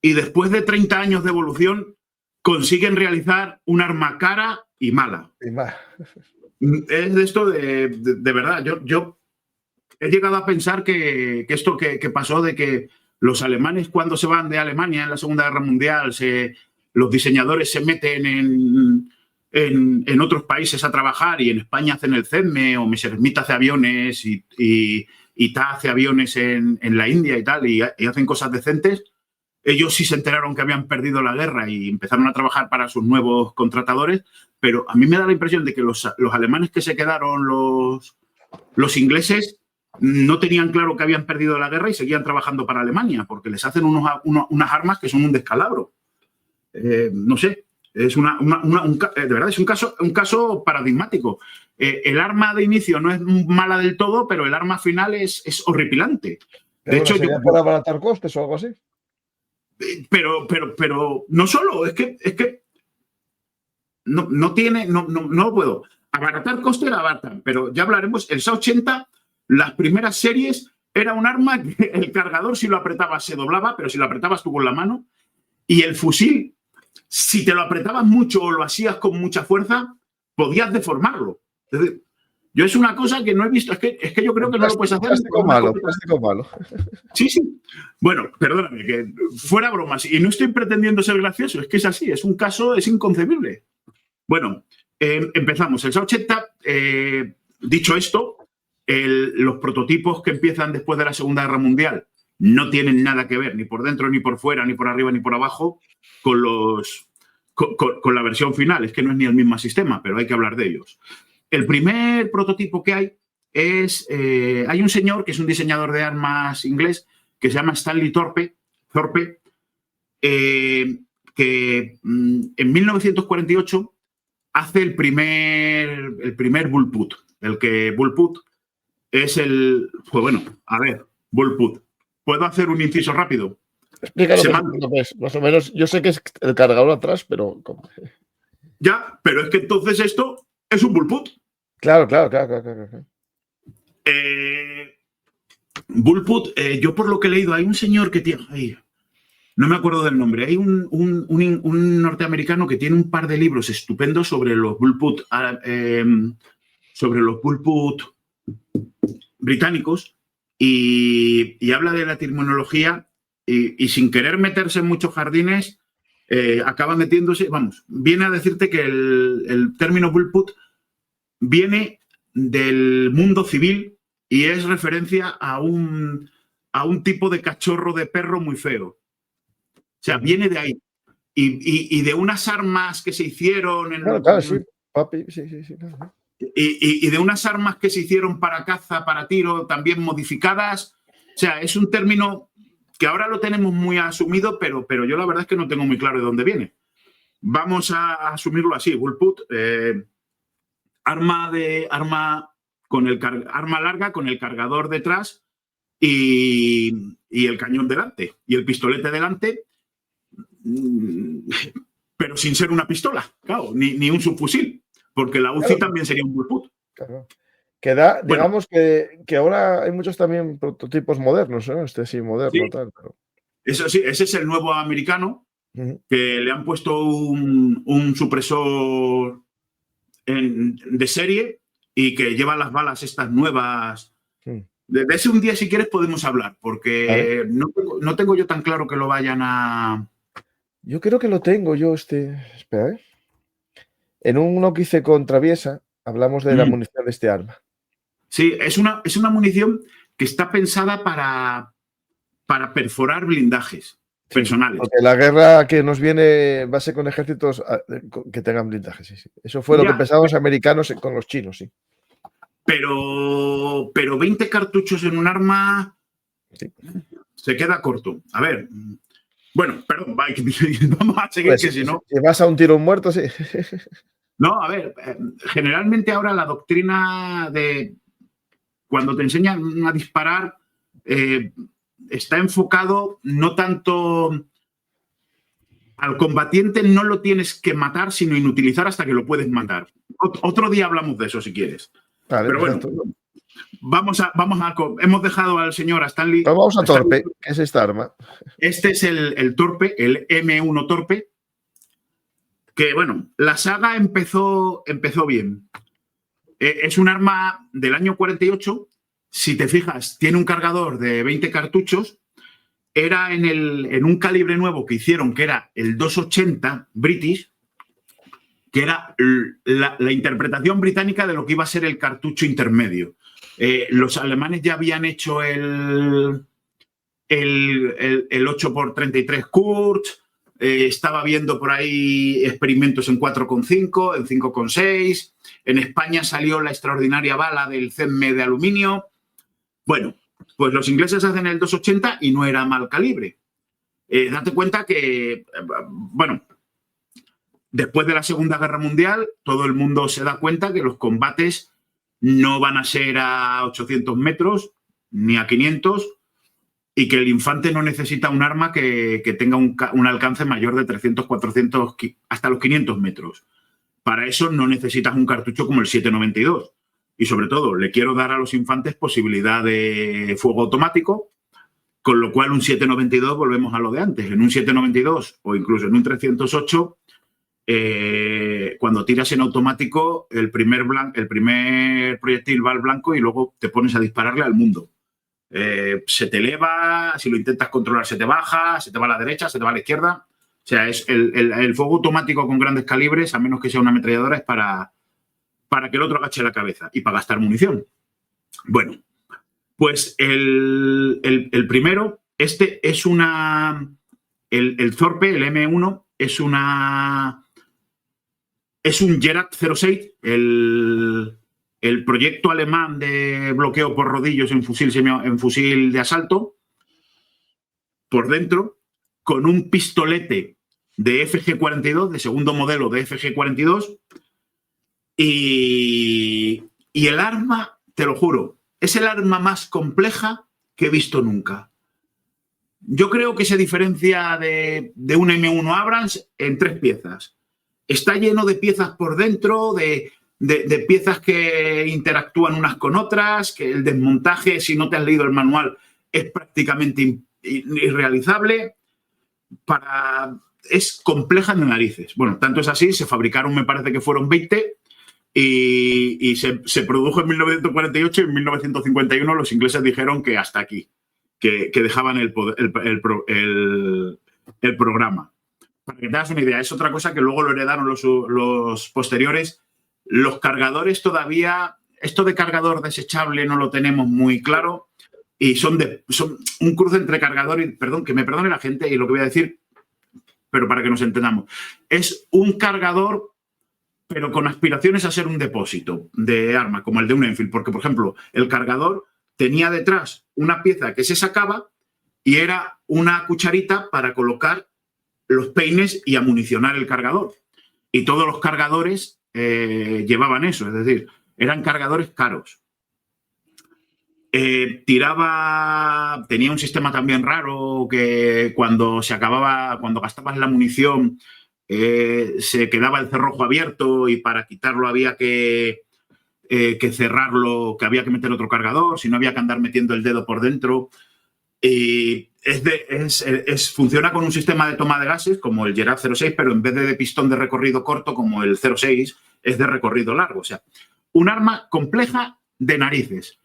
Speaker 3: y después de 30 años de evolución consiguen realizar un arma cara y mala. Es de esto de verdad. Yo he llegado a pensar que esto que pasó de que los alemanes, cuando se van de Alemania en la Segunda Guerra Mundial, los diseñadores se meten en otros países a trabajar y en España hacen el CEDME o Messerschmitt hace aviones y TA hace aviones en la India y tal y hacen cosas decentes. Ellos sí se enteraron que habían perdido la guerra y empezaron a trabajar para sus nuevos contratadores, pero a mí me da la impresión de que los alemanes que se quedaron, los ingleses, no tenían claro que habían perdido la guerra y seguían trabajando para Alemania, porque les hacen unas armas que son un descalabro. No sé, es de verdad es un caso paradigmático. El arma de inicio no es mala del todo, pero el arma final es horripilante.
Speaker 1: De hecho, ¿sería para abaratar costes o algo así?
Speaker 3: Pero no solo, es que no puedo. Abaratar costes abaratan, pero ya hablaremos. El SA-80, las primeras series, era un arma que el cargador, si lo apretabas, se doblaba, pero si lo apretabas tú con la mano. Y el fusil, si te lo apretabas mucho o lo hacías con mucha fuerza, podías deformarlo. Es decir, yo es una cosa que no he visto. Es que yo creo que no lo puedes hacer.
Speaker 1: Plástico malo.
Speaker 3: Sí. Bueno, perdóname, que fuera bromas. Y no estoy pretendiendo ser gracioso. Es que es así. Es un caso, es inconcebible. Bueno, empezamos. El SA-80, dicho esto, los prototipos que empiezan después de la Segunda Guerra Mundial no tienen nada que ver, ni por dentro, ni por fuera, ni por arriba, ni por abajo, con la versión final. Es que no es ni el mismo sistema, pero hay que hablar de ellos. El primer prototipo que hay hay un señor que es un diseñador de armas inglés que se llama Stanley Thorpe, que en 1948 hace el primer Bullpup. El que Bullpup es pues bueno, a ver, Bullpup. ¿Puedo hacer un inciso rápido?
Speaker 1: Explícalo, más o menos. Yo sé que es el cargador atrás, pero... ¿cómo?
Speaker 3: Ya, pero es que entonces esto es un Bullpup.
Speaker 1: Claro.
Speaker 3: Bullpup, yo por lo que he leído, hay un señor que tiene... Ay, no me acuerdo del nombre. Hay un norteamericano que tiene un par de libros estupendos sobre los Bullpup, británicos y habla de la terminología y sin querer meterse en muchos jardines, acaba metiéndose, vamos, viene a decirte que el término Bullpup viene del mundo civil y es referencia a un tipo de cachorro de perro muy feo. O sea, viene de ahí. Y de unas armas que se hicieron...
Speaker 1: Claro, sí. Papi, sí. Claro.
Speaker 3: Y de unas armas que se hicieron para caza, para tiro, también modificadas. O sea, es un término que ahora lo tenemos muy asumido, pero yo la verdad es que no tengo muy claro de dónde viene. Vamos a asumirlo así. Bullpup, arma larga con el cargador detrás y el cañón delante y el pistolete delante, pero sin ser una pistola, claro, ni un subfusil, porque la UCI también sería un Bullpup.
Speaker 1: Claro. Digamos que ahora hay muchos también prototipos modernos, ¿no? Sí, moderno,
Speaker 3: sí.
Speaker 1: Tal. Pero...
Speaker 3: Eso sí, ese es el nuevo americano, que le han puesto un supresor de serie y que lleva las balas estas nuevas. De ese un día, si quieres, podemos hablar, porque no tengo yo tan claro que lo vayan a...
Speaker 1: Yo creo que lo tengo yo, Espera, ¿eh? En uno que hice con Traviesa, hablamos de la munición de este arma.
Speaker 3: Sí, es una munición que está pensada para perforar blindajes personales.
Speaker 1: Porque la guerra que nos viene va a ser con ejércitos que tengan blindajes, sí. Eso fue lo que pensaban los americanos con los chinos, sí.
Speaker 3: Pero 20 cartuchos en un arma se queda corto. A ver, bueno, perdón, vamos a seguir, pues, que si no...
Speaker 1: Si vas a un tiro muerto, sí.
Speaker 3: No, a ver, generalmente ahora la doctrina de cuando te enseñan a disparar está enfocado no tanto al combatiente, no lo tienes que matar, sino inutilizar hasta que lo puedes matar. Otro día hablamos de eso si quieres. Vale, pero bueno, hemos dejado al señor Stanley.
Speaker 1: Pero vamos a Torpe, ¿qué es esta arma?
Speaker 3: Este es el Torpe, el M1 Torpe, que bueno, la saga empezó bien. Es un arma del año 48. Si te fijas, tiene un cargador de 20 cartuchos. Era en un calibre nuevo que hicieron, que era el 280 British, que era la interpretación británica de lo que iba a ser el cartucho intermedio. Los alemanes ya habían hecho el 8x33 Kurz, estaba viendo por ahí experimentos en 4,5, en 5,6. En España salió la extraordinaria bala del CEMME de aluminio. Bueno, pues los ingleses hacen el 280 y no era mal calibre. Date cuenta que, bueno, después de la Segunda Guerra Mundial, todo el mundo se da cuenta que los combates no van a ser a 800 metros ni a 500 y que el infante no necesita un arma que tenga un alcance mayor de 300, 400, hasta los 500 metros. Para eso no necesitas un cartucho como el 7,92. Y sobre todo, le quiero dar a los infantes posibilidad de fuego automático, con lo cual un 7,92 volvemos a lo de antes. En un 7,92 o incluso en un 308, cuando tiras en automático, el primer proyectil va al blanco y luego te pones a dispararle al mundo. Se te eleva, si lo intentas controlar se te baja, se te va a la derecha, se te va a la izquierda. O sea, es el fuego automático con grandes calibres, a menos que sea una ametralladora, es para que el otro agache la cabeza y para gastar munición. Bueno, pues el primero, este es el Torpe, el M1, es un Gerät 06, el proyecto alemán de bloqueo por rodillos en fusil de asalto, por dentro, con un pistolete de FG-42, de segundo modelo de FG-42, y el arma, te lo juro, es el arma más compleja que he visto nunca. Yo creo que se diferencia de un M1 Abrams en 3 piezas. Está lleno de piezas por dentro, de de piezas que interactúan unas con otras, que el desmontaje, si no te has leído el manual, es prácticamente irrealizable. Es compleja de narices. Bueno, tanto es así, se fabricaron, me parece que fueron 20 y se produjo en 1948 y en 1951 los ingleses dijeron que hasta aquí, que dejaban el programa. Para que te hagas una idea, es otra cosa que luego lo heredaron los posteriores. Los cargadores todavía, esto de cargador desechable no lo tenemos muy claro y son un cruce entre cargador y, perdón, que me perdone la gente y lo que voy a decir, pero para que nos entendamos, es un cargador pero con aspiraciones a ser un depósito de arma, como el de un Enfield, porque, por ejemplo, el cargador tenía detrás una pieza que se sacaba y era una cucharita para colocar los peines y amunicionar el cargador. Y todos los cargadores llevaban eso, es decir, eran cargadores caros. Tenía un sistema también raro que cuando gastabas la munición se quedaba el cerrojo abierto y para quitarlo había que cerrarlo, que había que meter otro cargador, si no había que andar metiendo el dedo por dentro. Y funciona con un sistema de toma de gases como el Gerard 06, pero en vez de pistón de recorrido corto como el 06, es de recorrido largo. O sea, un arma compleja de narices.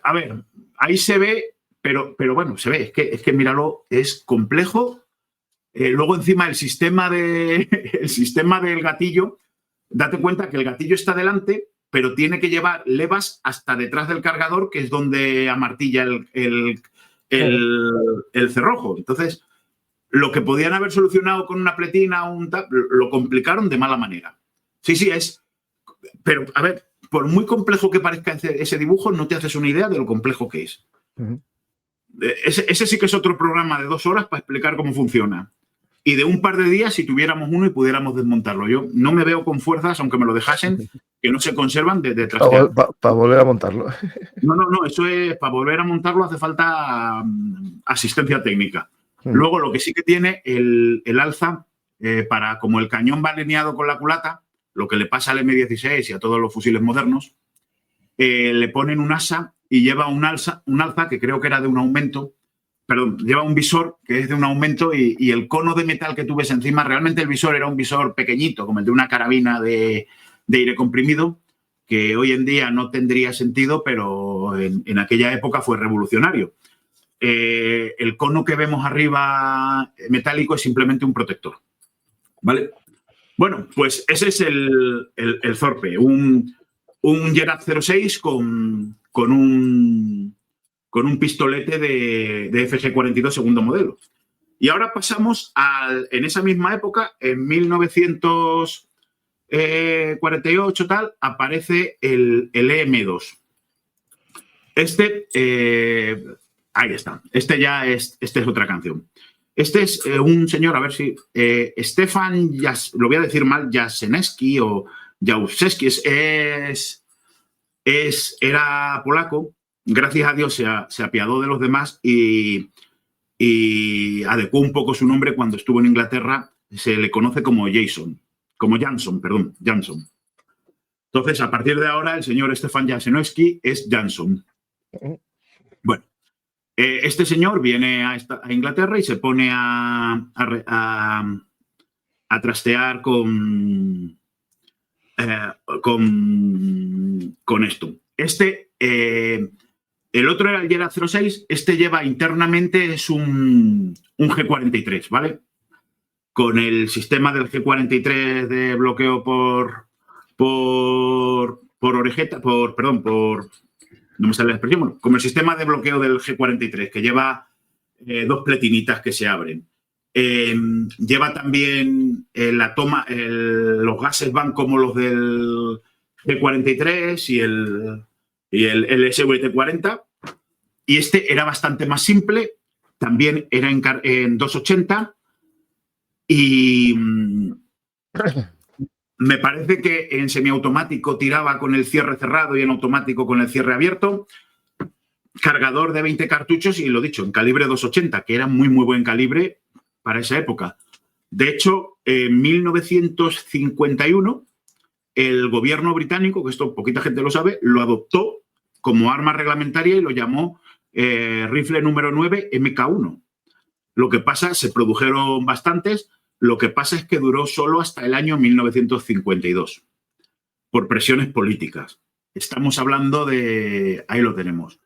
Speaker 3: A ver, ahí se ve, pero bueno, se ve, es que míralo, es complejo. Luego encima el sistema del gatillo, date cuenta que el gatillo está delante, pero tiene que llevar levas hasta detrás del cargador, que es donde amartilla el cerrojo. Entonces, lo que podían haber solucionado con una pletina o lo complicaron de mala manera. Sí, es. Pero, a ver, por muy complejo que parezca ese dibujo, no te haces una idea de lo complejo que es. Uh-huh. Ese sí que es otro programa de 2 horas para explicar cómo funciona. Y de un par de días si tuviéramos uno y pudiéramos desmontarlo. Yo no me veo con fuerzas, aunque me lo dejasen, que no se conservan de trastear.
Speaker 1: Para volver a montarlo.
Speaker 3: No, eso es, para volver a montarlo hace falta asistencia técnica. Luego lo que sí que tiene el alza, como el cañón va alineado con la culata, lo que le pasa al M16 y a todos los fusiles modernos, le ponen un asa y lleva un alza que creo que era de un aumento. Perdón, lleva un visor que es de un aumento y el cono de metal que tú ves encima, realmente el visor era un visor pequeñito, como el de una carabina de aire comprimido, que hoy en día no tendría sentido, pero en aquella época fue revolucionario. El cono que vemos arriba metálico es simplemente un protector, ¿vale? Bueno, pues ese es el Zorpe, un Gerard 06 con un pistolete de FG-42 segundo modelo. Y ahora pasamos en esa misma época, en 1948 tal, aparece el EM2. Ahí está. Esta es otra canción. Este es un señor, a ver si... Stefan, lo voy a decir mal, Jasenski o Jausewski, era polaco. Gracias a Dios se apiadó de los demás y adecuó un poco su nombre cuando estuvo en Inglaterra. Se le conoce como Jansson. Entonces, a partir de ahora, el señor Stefan Jasenski es Jansson. Bueno, este señor viene a Inglaterra y se pone a trastear con esto. El otro era el Gerard 06, lleva internamente, es un G43, ¿vale? Con el sistema del G43 de bloqueo por orejeta, no me sale la expresión, bueno, como el sistema de bloqueo del G43, que lleva 2 pletinitas que se abren. Lleva también los gases van como los del G43 y el SVT-40, y era bastante más simple, también era en 280 y me parece que en semiautomático tiraba con el cierre cerrado y en automático con el cierre abierto, cargador de 20 cartuchos y lo dicho, en calibre 280, que era muy buen calibre para esa época. De hecho, en 1951 el gobierno británico, que esto poquita gente lo sabe, lo adoptó como arma reglamentaria y lo llamó rifle número 9 MK1. Lo que pasa, se produjeron bastantes, lo que pasa es que duró solo hasta el año 1952, por presiones políticas. Estamos hablando de... Ahí lo tenemos.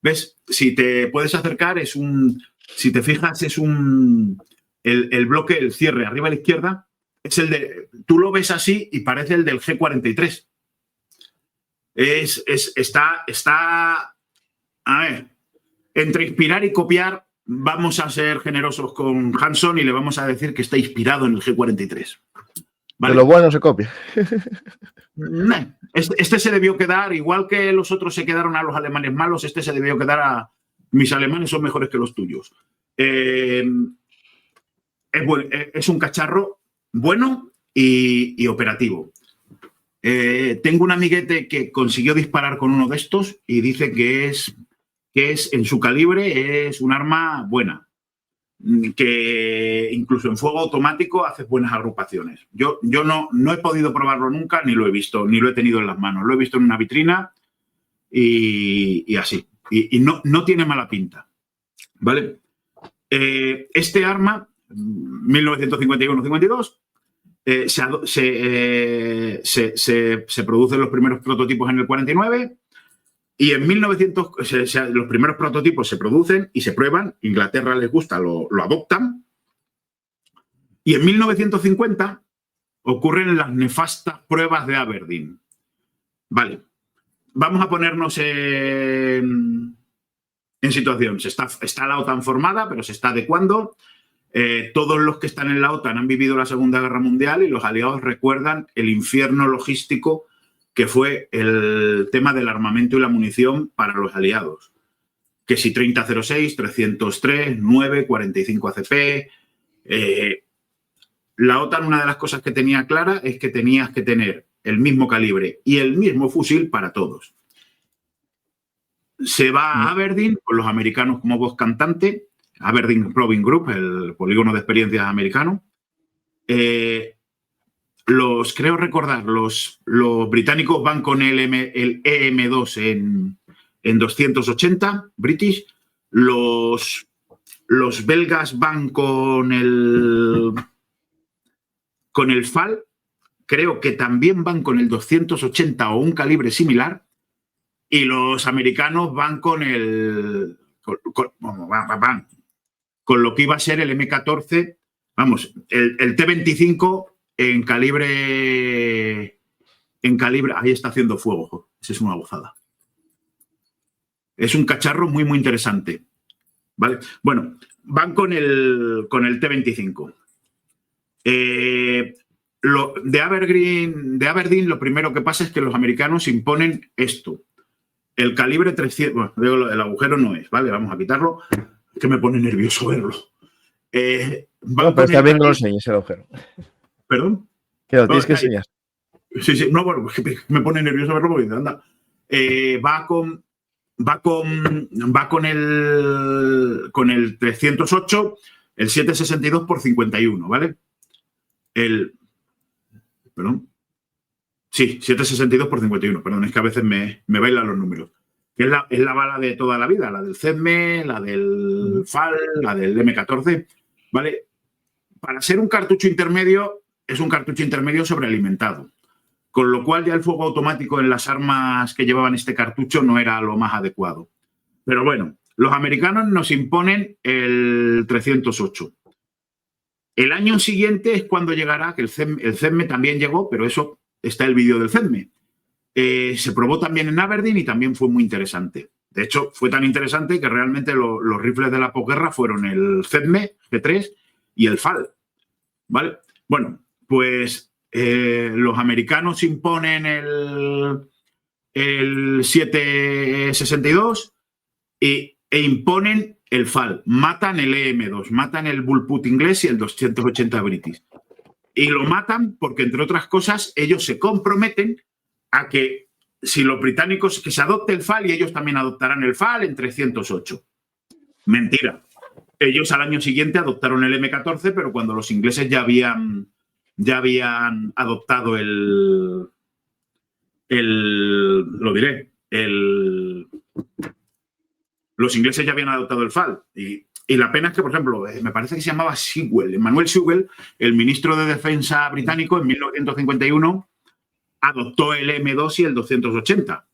Speaker 3: ¿Ves? Si te puedes acercar, si te fijas, es el bloque, el cierre arriba a la izquierda, es el de... Tú lo ves así y parece el del G43. Está... A ver, entre inspirar y copiar, vamos a ser generosos con Hanson y le vamos a decir que está inspirado en el G43.
Speaker 1: ¿Vale? De lo bueno se copia.
Speaker 3: Este se debió quedar, igual que los otros se quedaron a los alemanes malos, este se debió quedar a... Mis alemanes son mejores que los tuyos. Es un cacharro bueno y operativo. Tengo un amiguete que consiguió disparar con uno de estos y dice que en su calibre es un arma buena, que incluso en fuego automático hace buenas agrupaciones. Yo no he podido probarlo nunca, ni lo he visto, ni lo he tenido en las manos. Lo he visto en una vitrina y así. Y no tiene mala pinta. ¿Vale? Este arma, 1951-52, se producen los primeros prototipos en el 49 y en 1900 los primeros prototipos se producen y se prueban. Inglaterra les gusta, lo adoptan. Y en 1950 ocurren las nefastas pruebas de Aberdeen. Vale, vamos a ponernos en situación. Está la OTAN formada, pero se está adecuando. Todos los que están en la OTAN han vivido la Segunda Guerra Mundial y los aliados recuerdan el infierno logístico que fue el tema del armamento y la munición para los aliados. Que si 3006, 303, 9, 45 ACP. La OTAN, una de las cosas que tenía clara es que tenías que tener el mismo calibre y el mismo fusil para todos. Se va a Aberdeen con los americanos como voz cantante, Aberdeen Proving Group, el polígono de experiencias americano. Creo recordar, los británicos van con el EM2 en 280 British, los belgas van con el FAL, creo que también van con el 280 o un calibre similar, y los americanos van con lo que iba a ser el M14, vamos, el T-25 en calibre, ahí está haciendo fuego, esa es una gozada. Es un cacharro muy, muy interesante. ¿Vale? Bueno, van con el T-25. De Aberdeen, lo primero que pasa es que los americanos imponen esto. El calibre 300... Bueno, el agujero no es, ¿vale? Vamos a quitarlo. Es que me pone nervioso verlo.
Speaker 1: No, pero está bien que lo enseñes el agujero.
Speaker 3: ¿Perdón?
Speaker 1: Que lo tienes que enseñar.
Speaker 3: Sí. No, bueno, me pone nervioso verlo porque anda. Va con el 308, el 762 por 51, ¿vale? Perdón. Sí, 762 por 51, perdón, es que a veces me bailan los números. Es la bala de toda la vida, la del CEDME, la del FAL, la del M14, ¿vale? Para ser un cartucho intermedio, es un cartucho intermedio sobrealimentado, con lo cual ya el fuego automático en las armas que llevaban este cartucho no era lo más adecuado. Pero bueno, los americanos nos imponen el 308. El año siguiente es cuando llegará, que el CEDME también llegó, pero eso está el vídeo del CEDME. Se probó también en Aberdeen y también fue muy interesante. De hecho, fue tan interesante que realmente los rifles de la posguerra fueron el CEDME G3 y el FAL. ¿Vale? Bueno, pues los americanos imponen el 762 e imponen el FAL. Matan el EM2, matan el Bullpup inglés y el 280 British. Y lo matan porque, entre otras cosas, ellos se comprometen a que si los británicos, que se adopte el FAL y ellos también adoptarán el FAL en 308. Mentira. Ellos al año siguiente adoptaron el M14, pero cuando los ingleses ya habían adoptado el lo diré, los ingleses ya habían adoptado el FAL. Y la pena es que, por ejemplo, me parece que se llamaba Sewell, Emmanuel Sewell, el ministro de Defensa británico, en 1951, adoptó el M2 y el 280,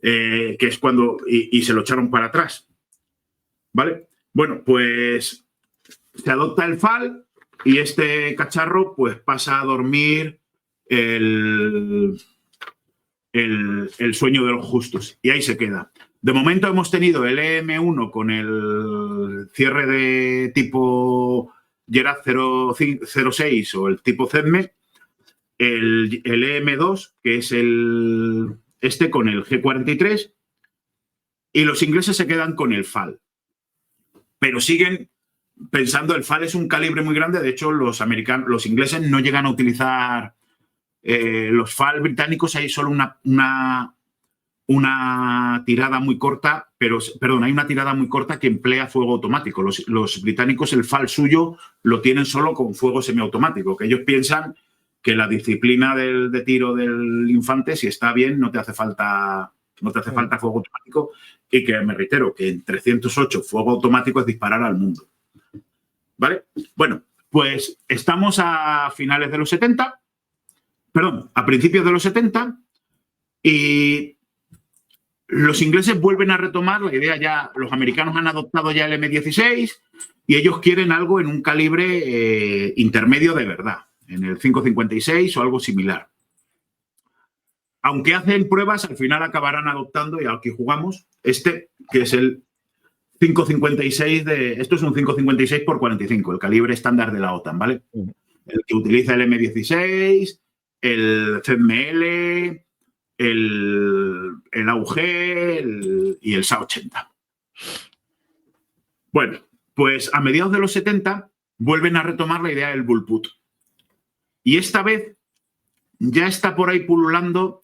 Speaker 3: que es cuando... Y se lo echaron para atrás. ¿Vale? Bueno, pues se adopta el FAL y este cacharro pues pasa a dormir el sueño de los justos. Y ahí se queda. De momento hemos tenido el EM1 con el cierre de tipo Gerard 06 o el tipo CEDME, el EM2, que es este con el G43, y los ingleses se quedan con el FAL. Pero siguen pensando, el FAL es un calibre muy grande. De hecho, los ingleses no llegan a utilizar los FAL británicos. Hay solo una tirada muy corta, hay una tirada muy corta que emplea fuego automático. Los británicos el FAL suyo lo tienen solo con fuego semiautomático, que ellos piensan que la disciplina de tiro del infante, si está bien, no te hace falta fuego automático, y que me reitero que en 308 fuego automático es disparar al mundo. ¿Vale? Bueno, pues estamos a finales de los 70, perdón, a principios de los 70, y los ingleses vuelven a retomar la idea. Ya los americanos han adoptado ya el M16 y ellos quieren algo en un calibre intermedio de verdad, en el 5.56 o algo similar. Aunque hacen pruebas, al final acabarán adoptando, y aquí jugamos, que es el 5.56 esto es un 5.56 por 45, el calibre estándar de la OTAN, ¿vale? El que utiliza el M16, el CML, el AUG y el SA-80. Bueno, pues a mediados de los 70 vuelven a retomar la idea del bullpup. Y esta vez ya está por ahí pululando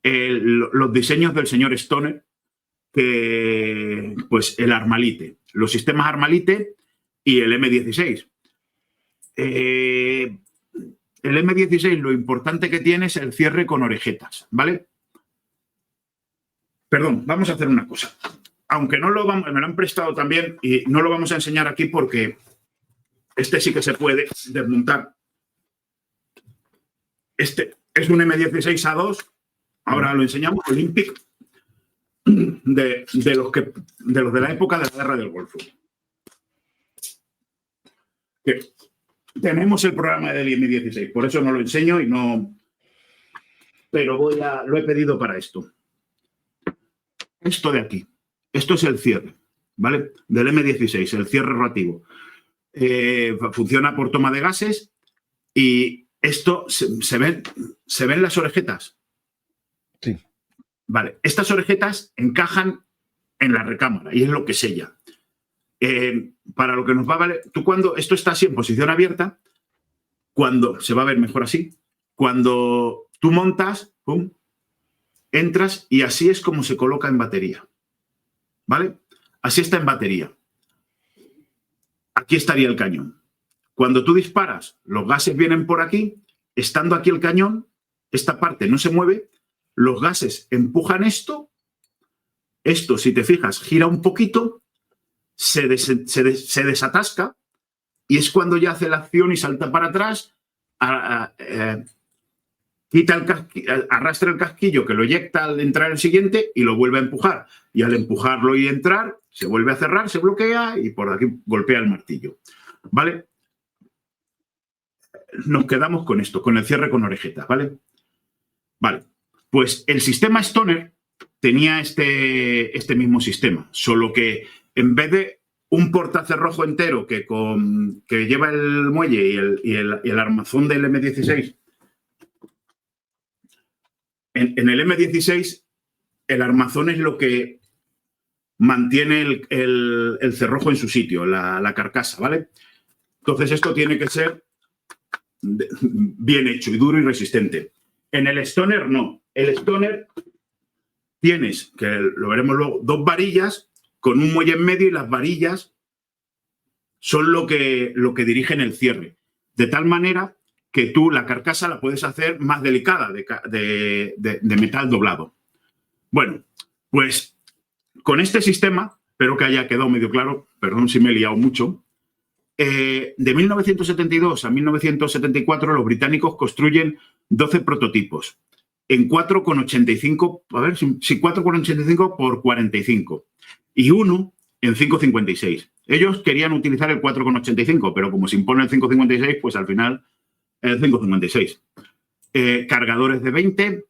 Speaker 3: los diseños del señor Stoner, que pues el Armalite, los sistemas Armalite y el M16. El M16 lo importante que tiene es el cierre con orejetas, ¿vale? Perdón, vamos a hacer una cosa. Aunque me lo han prestado también y no lo vamos a enseñar aquí porque este sí que se puede desmontar. Este es un M16A2, ahora lo enseñamos, Olympic, de los de la época de la Guerra del Golfo. Tenemos el programa del M16, por eso no lo enseño y no... Pero lo he pedido para esto. Esto de aquí, esto es el cierre, ¿vale? Del M16, el cierre relativo. Funciona por toma de gases y esto se ven las orejetas.
Speaker 1: Sí.
Speaker 3: Vale, estas orejetas encajan en la recámara y es lo que sella. Para lo que nos va a valer, cuando esto está así en posición abierta, cuando se va a ver mejor así, cuando tú montas, pum, entras y así es como se coloca en batería. ¿Vale? Así está en batería. Aquí estaría el cañón. Cuando tú disparas, los gases vienen por aquí, estando aquí el cañón, esta parte no se mueve, los gases empujan esto, si te fijas, gira un poquito, se desatasca y es cuando ya hace la acción y salta para atrás, arrastra el casquillo que lo eyecta al entrar el siguiente y lo vuelve a empujar. Y al empujarlo y entrar, se vuelve a cerrar, se bloquea y por aquí golpea el martillo. ¿Vale? Nos quedamos con esto, con el cierre con orejetas, ¿vale? Vale. Pues el sistema Stoner tenía este mismo sistema, solo que en vez de un portacerrojo entero que lleva el muelle y el armazón del M16, en el M16 el armazón es lo que mantiene el cerrojo en su sitio, la carcasa, ¿vale? Entonces esto tiene que ser bien hecho y duro y resistente. En el Stoner no. El Stoner tienes, que lo veremos luego, dos varillas con un muelle en medio y las varillas son lo que dirigen el cierre. De tal manera que tú la carcasa la puedes hacer más delicada, de metal doblado. Bueno, pues con este sistema, espero que haya quedado medio claro, perdón si me he liado mucho, de 1972 a 1974 los británicos construyen 12 prototipos en 4,85, a ver, si 4,85 por 45 y uno en 5,56. Ellos querían utilizar el 4,85, pero como se impone el 5,56, pues al final el 5,56. Cargadores de 20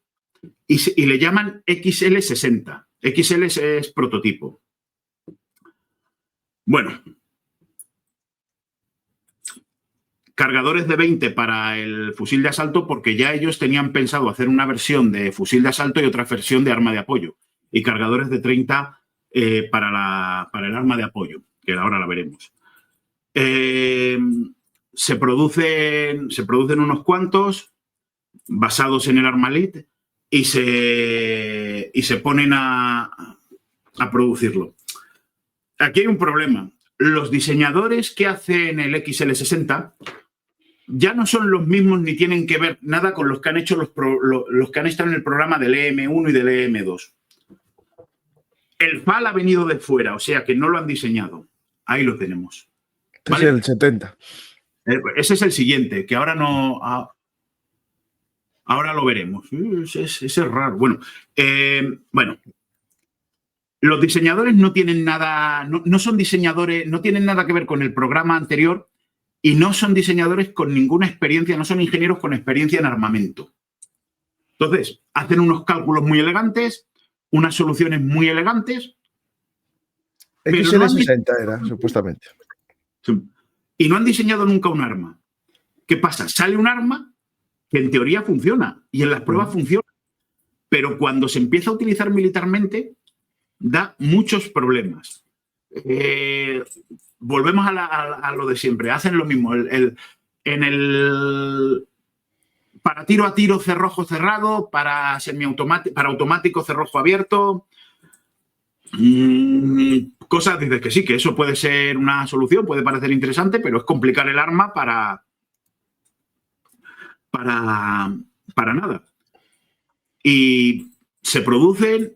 Speaker 3: y le llaman XL60. XL es prototipo. Bueno, cargadores de 20 para el fusil de asalto porque ya ellos tenían pensado hacer una versión de fusil de asalto y otra versión de arma de apoyo. Y cargadores de 30 para el arma de apoyo, que ahora la veremos. Se producen unos cuantos basados en el Armalite y se ponen a producirlo. Aquí hay un problema. Los diseñadores que hacen el XL60 ya no son los mismos ni tienen que ver nada con los que han hecho los que han estado en el programa del EM1 y del EM2. El FAL ha venido de fuera, o sea que no lo han diseñado. Ahí lo tenemos.
Speaker 1: ¿Vale? Es el 70.
Speaker 3: Ese es el siguiente, que ahora no... Ahora lo veremos. Ese es raro. Bueno, los diseñadores no tienen nada... No son diseñadores, no tienen nada que ver con el programa anterior y no son diseñadores con ninguna experiencia, no son ingenieros con experiencia en armamento. Entonces, hacen unos cálculos muy elegantes, unas soluciones muy elegantes.
Speaker 1: XL60 era, supuestamente.
Speaker 3: Y no han diseñado nunca un arma. ¿Qué pasa? Sale un arma que en teoría funciona y en las pruebas funciona, pero cuando se empieza a utilizar militarmente da muchos problemas. Volvemos a lo de siempre. Hacen lo mismo. Para tiro a tiro cerrojo cerrado, para semiautomático, para automático cerrojo abierto. Cosas, dices que sí, que eso puede ser una solución, puede parecer interesante, pero es complicar el arma para nada. Y se producen,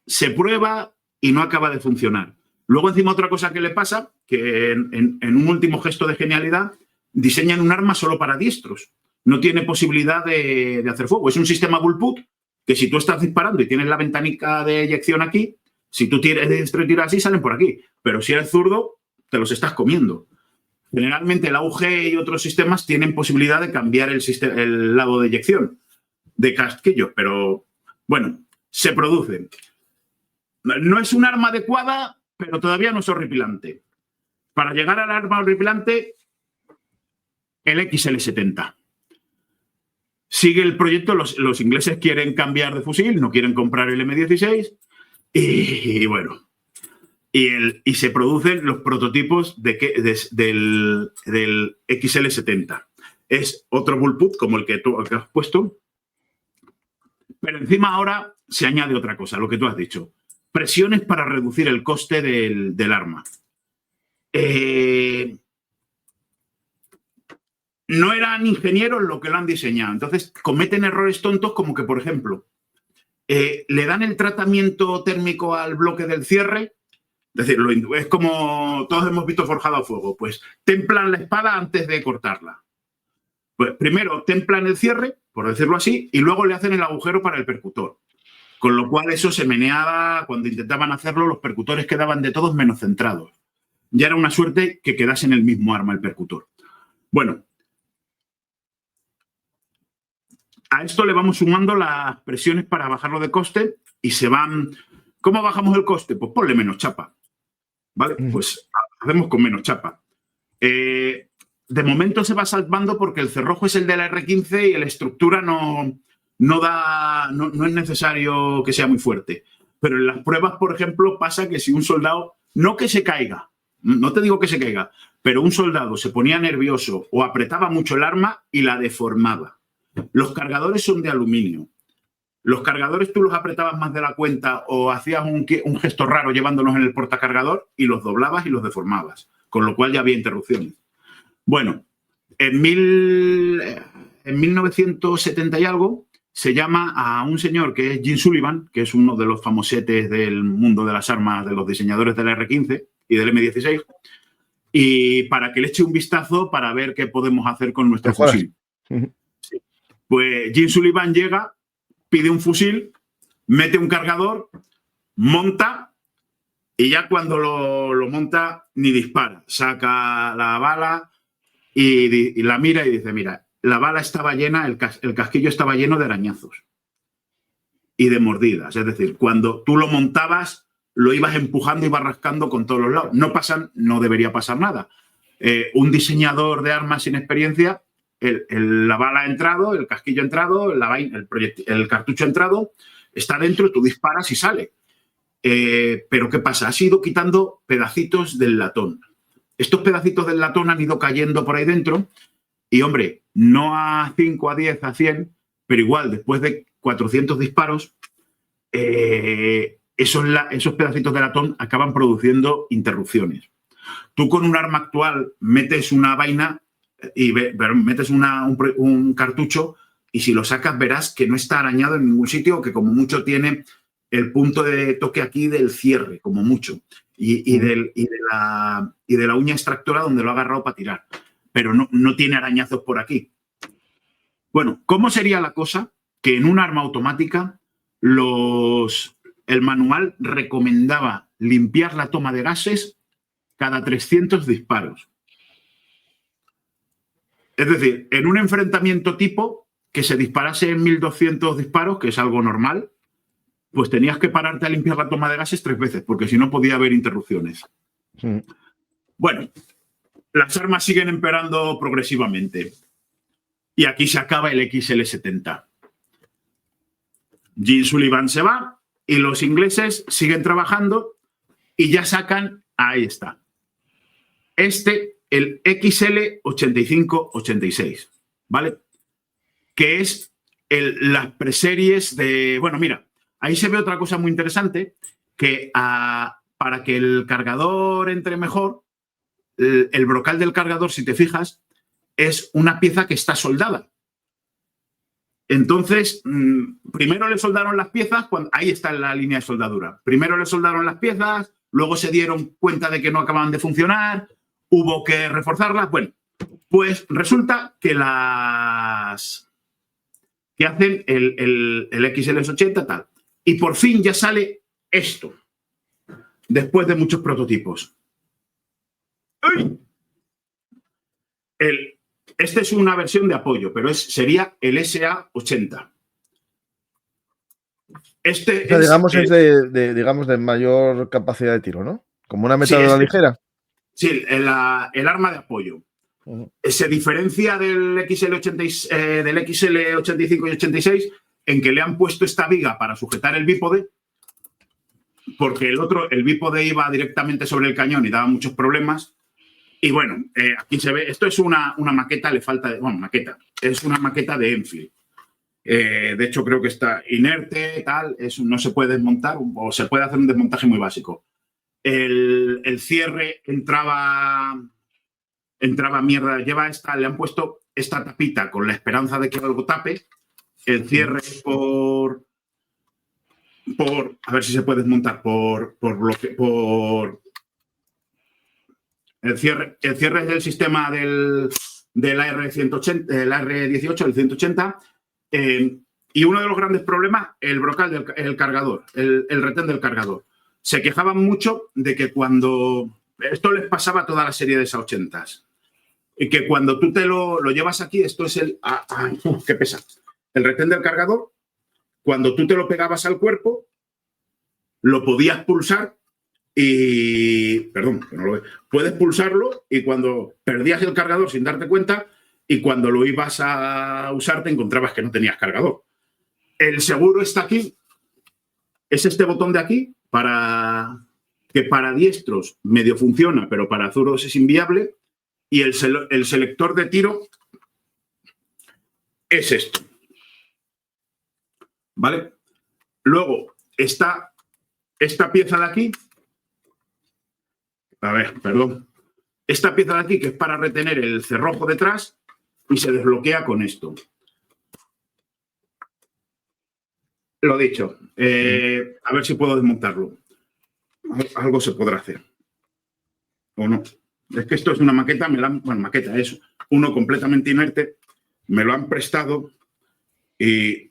Speaker 3: se prueba y no acaba de funcionar. Luego, encima, otra cosa que le pasa, que en un último gesto de genialidad, diseñan un arma solo para diestros. No tiene posibilidad de hacer fuego. Es un sistema bullpup que si tú estás disparando y tienes la ventanica de eyección aquí, si tú tienes diestro y tiras así, salen por aquí. Pero si eres zurdo, te los estás comiendo. Generalmente el AUG y otros sistemas tienen posibilidad de cambiar el lado de eyección de casquillo, pero bueno, se producen. No es un arma adecuada, pero todavía no es horripilante. Para llegar al arma horripilante, el XL70. Sigue el proyecto, los ingleses quieren cambiar de fusil, no quieren comprar el M16 y bueno, y se producen los prototipos del XL70. Es otro bullpup como el que tú has puesto, pero encima ahora se añade otra cosa, lo que tú has dicho. Presiones para reducir el coste del arma. No eran ingenieros los que lo han diseñado. Entonces, cometen errores tontos como que, por ejemplo, le dan el tratamiento térmico al bloque del cierre. Es decir, es como todos hemos visto forjado a fuego. Pues templan la espada antes de cortarla. Pues primero templan el cierre, por decirlo así, y luego le hacen el agujero para el percutor. Con lo cual eso se meneaba. Cuando intentaban hacerlo, los percutores quedaban de todos menos centrados. Ya era una suerte que quedase en el mismo arma el percutor. Bueno, a esto le vamos sumando las presiones para bajarlo de coste y se van... ¿Cómo bajamos el coste? Pues ponle menos chapa. ¿Vale? Pues hacemos con menos chapa. De momento se va salvando porque el cerrojo es el de la R15 y la estructura no es necesario que sea muy fuerte. Pero en las pruebas, por ejemplo, pasa que si un soldado, no que se caiga, no te digo que se caiga, pero un soldado se ponía nervioso o apretaba mucho el arma y la deformaba. Los cargadores son de aluminio. Los cargadores tú los apretabas más de la cuenta o hacías un gesto raro llevándolos en el portacargador y los doblabas y los deformabas, con lo cual ya había interrupciones. Bueno, En 1970 y algo se llama a un señor que es Jim Sullivan, que es uno de los famosetes del mundo de las armas, de los diseñadores del R15 y del M16, y para que le eche un vistazo para ver qué podemos hacer con nuestro fusil. Sí. Pues Jim Sullivan llega, pide un fusil, mete un cargador, monta y ya cuando lo monta ni dispara. Saca la bala y la mira y dice, mira, la bala estaba llena, el casquillo estaba lleno de arañazos y de mordidas. Es decir, cuando tú lo montabas, lo ibas empujando y ibas rascando con todos los lados. No debería pasar nada. Un diseñador de armas sin experiencia, la bala ha entrado, el casquillo ha entrado, el cartucho ha entrado, está dentro, tú disparas y sale. Pero ¿qué pasa? Has ido quitando pedacitos del latón. Estos pedacitos del latón han ido cayendo por ahí dentro y, hombre, no a 5, a 10, a 100, pero igual, después de 400 disparos, esos pedacitos de latón acaban produciendo interrupciones. Tú con un arma actual metes una vaina y metes un cartucho y si lo sacas verás que no está arañado en ningún sitio, que como mucho tiene el punto de toque aquí del cierre, como mucho, y de la uña extractora donde lo ha agarrado para tirar. Pero no tiene arañazos por aquí. Bueno, ¿cómo sería la cosa que en un arma automática el manual recomendaba limpiar la toma de gases cada 300 disparos? Es decir, en un enfrentamiento tipo que se disparase en 1200 disparos, que es algo normal, pues tenías que pararte a limpiar la toma de gases 3 veces, porque si no podía haber interrupciones. Sí. Bueno, las armas siguen empeorando progresivamente. Y aquí se acaba el XL70. Jim Sullivan se va y los ingleses siguen trabajando y ya sacan, ahí está, el XL85-86, ¿vale? Que es las preseries de... Bueno, mira, ahí se ve otra cosa muy interesante, que para que el cargador entre mejor, el brocal del cargador, si te fijas, es una pieza que está soldada. Entonces, primero le soldaron las piezas, ahí está la línea de soldadura. Primero le soldaron las piezas, luego se dieron cuenta de que no acababan de funcionar, hubo que reforzarlas. Bueno, pues resulta que que hacen el XL80 tal. Y por fin ya sale esto, después de muchos prototipos. ¡Uy! Esta es una versión de apoyo, pero sería el SA80.
Speaker 1: Es de mayor capacidad de tiro, ¿no? Como una metralladora ligera.
Speaker 3: Sí, el arma de apoyo. Se diferencia del XL85 y 86 en que le han puesto esta viga para sujetar el bípode, porque el bípode iba directamente sobre el cañón y daba muchos problemas. Y bueno, aquí se ve, esto es una maqueta, maqueta, es una maqueta de Enfield. De hecho, creo que está inerte, tal, no se puede desmontar o se puede hacer un desmontaje muy básico. El cierre entraba mierda, le han puesto esta tapita con la esperanza de que algo tape. El cierre a ver si se puede desmontar el cierre es del sistema del AR-180, el AR-18, el 180, y uno de los grandes problemas, el brocal del cargador, el retén del cargador. Se quejaban mucho de que esto les pasaba a toda la serie de SA-80s, y que cuando tú te lo llevas aquí, esto es qué pesa, el retén del cargador, cuando tú te lo pegabas al cuerpo, lo podías pulsar puedes pulsarlo y cuando perdías el cargador sin darte cuenta y cuando lo ibas a usar te encontrabas que no tenías cargador. El seguro está aquí, es este botón de aquí, que para diestros medio funciona, pero para zurdos es inviable, y el selector de tiro es esto. ¿Vale? Luego está esta pieza de aquí. Esta pieza de aquí, que es para retener el cerrojo detrás, y se desbloquea con esto. Lo dicho, a ver si puedo desmontarlo. Algo se podrá hacer. ¿O no? Es que esto es una maqueta, bueno, maqueta, eso. Uno completamente inerte, me lo han prestado y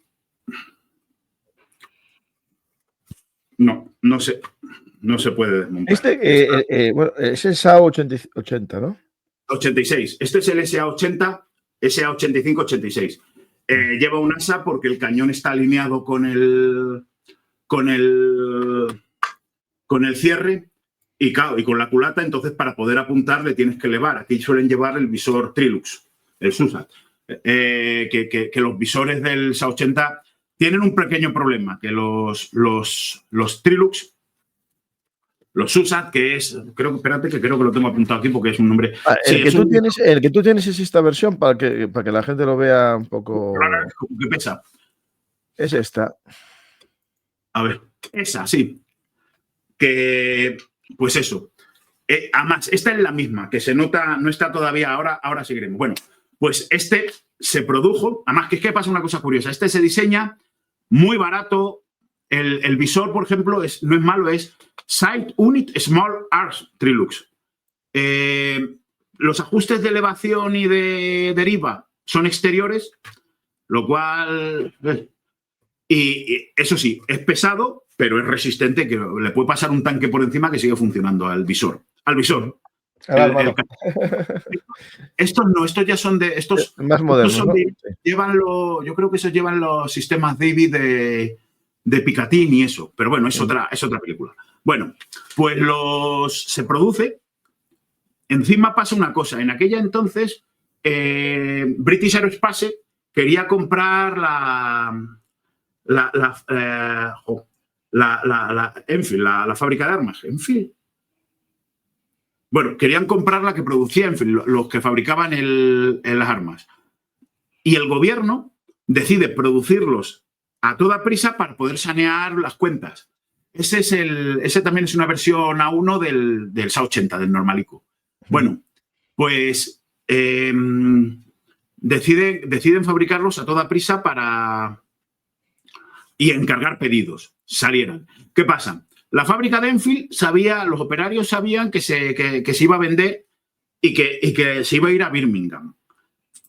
Speaker 3: no se puede desmontar.
Speaker 1: Bueno, es el SAO 80, ¿no?
Speaker 3: 86. Este es el SA80, SA85-86. Lleva un asa porque el cañón está alineado con el cierre y con la culata, entonces para poder apuntar le tienes que elevar. Aquí suelen llevar el visor Trilux, el SUSAT. Que los visores del SA80 tienen un pequeño problema, que los Trilux, los SUSAT, que es, creo que lo tengo apuntado aquí porque es un nombre.
Speaker 1: El que tú tienes es esta versión para que la gente lo vea un poco.
Speaker 3: ¿Qué pesa?
Speaker 1: Es esta.
Speaker 3: A ver, esa, sí. Que, pues eso. Además, esta es la misma, que se nota, no está todavía, ahora seguiremos. Bueno, pues este se produjo, además que es que pasa una cosa curiosa, este se diseña muy barato, el visor, por ejemplo, no es malo, es Sight Unit Small Arcs Trilux. Los ajustes de elevación y de deriva son exteriores, lo cual... Y eso sí, es pesado, pero es resistente, que le puede pasar un tanque por encima que sigue funcionando al visor. Estos no, estos ya son de... Estos
Speaker 1: más modernos, ¿no?
Speaker 3: Yo creo que esos llevan los sistemas David de Picatinny y eso. Pero bueno, es otra película. Bueno, pues se produce. Encima pasa una cosa. En aquella entonces, British Aerospace quería comprar Enfield, la fábrica de armas. Enfield. Bueno, querían comprar la que producía Enfield, los que fabricaban las armas. Y el gobierno decide producirlos a toda prisa para poder sanear las cuentas. Ese también es una versión A1 del SA80, del normalico. Bueno, pues deciden fabricarlos a toda prisa y encargar pedidos. Salieran. ¿Qué pasa? La fábrica de Enfield los operarios sabían que se iba a vender y que se iba a ir a Birmingham.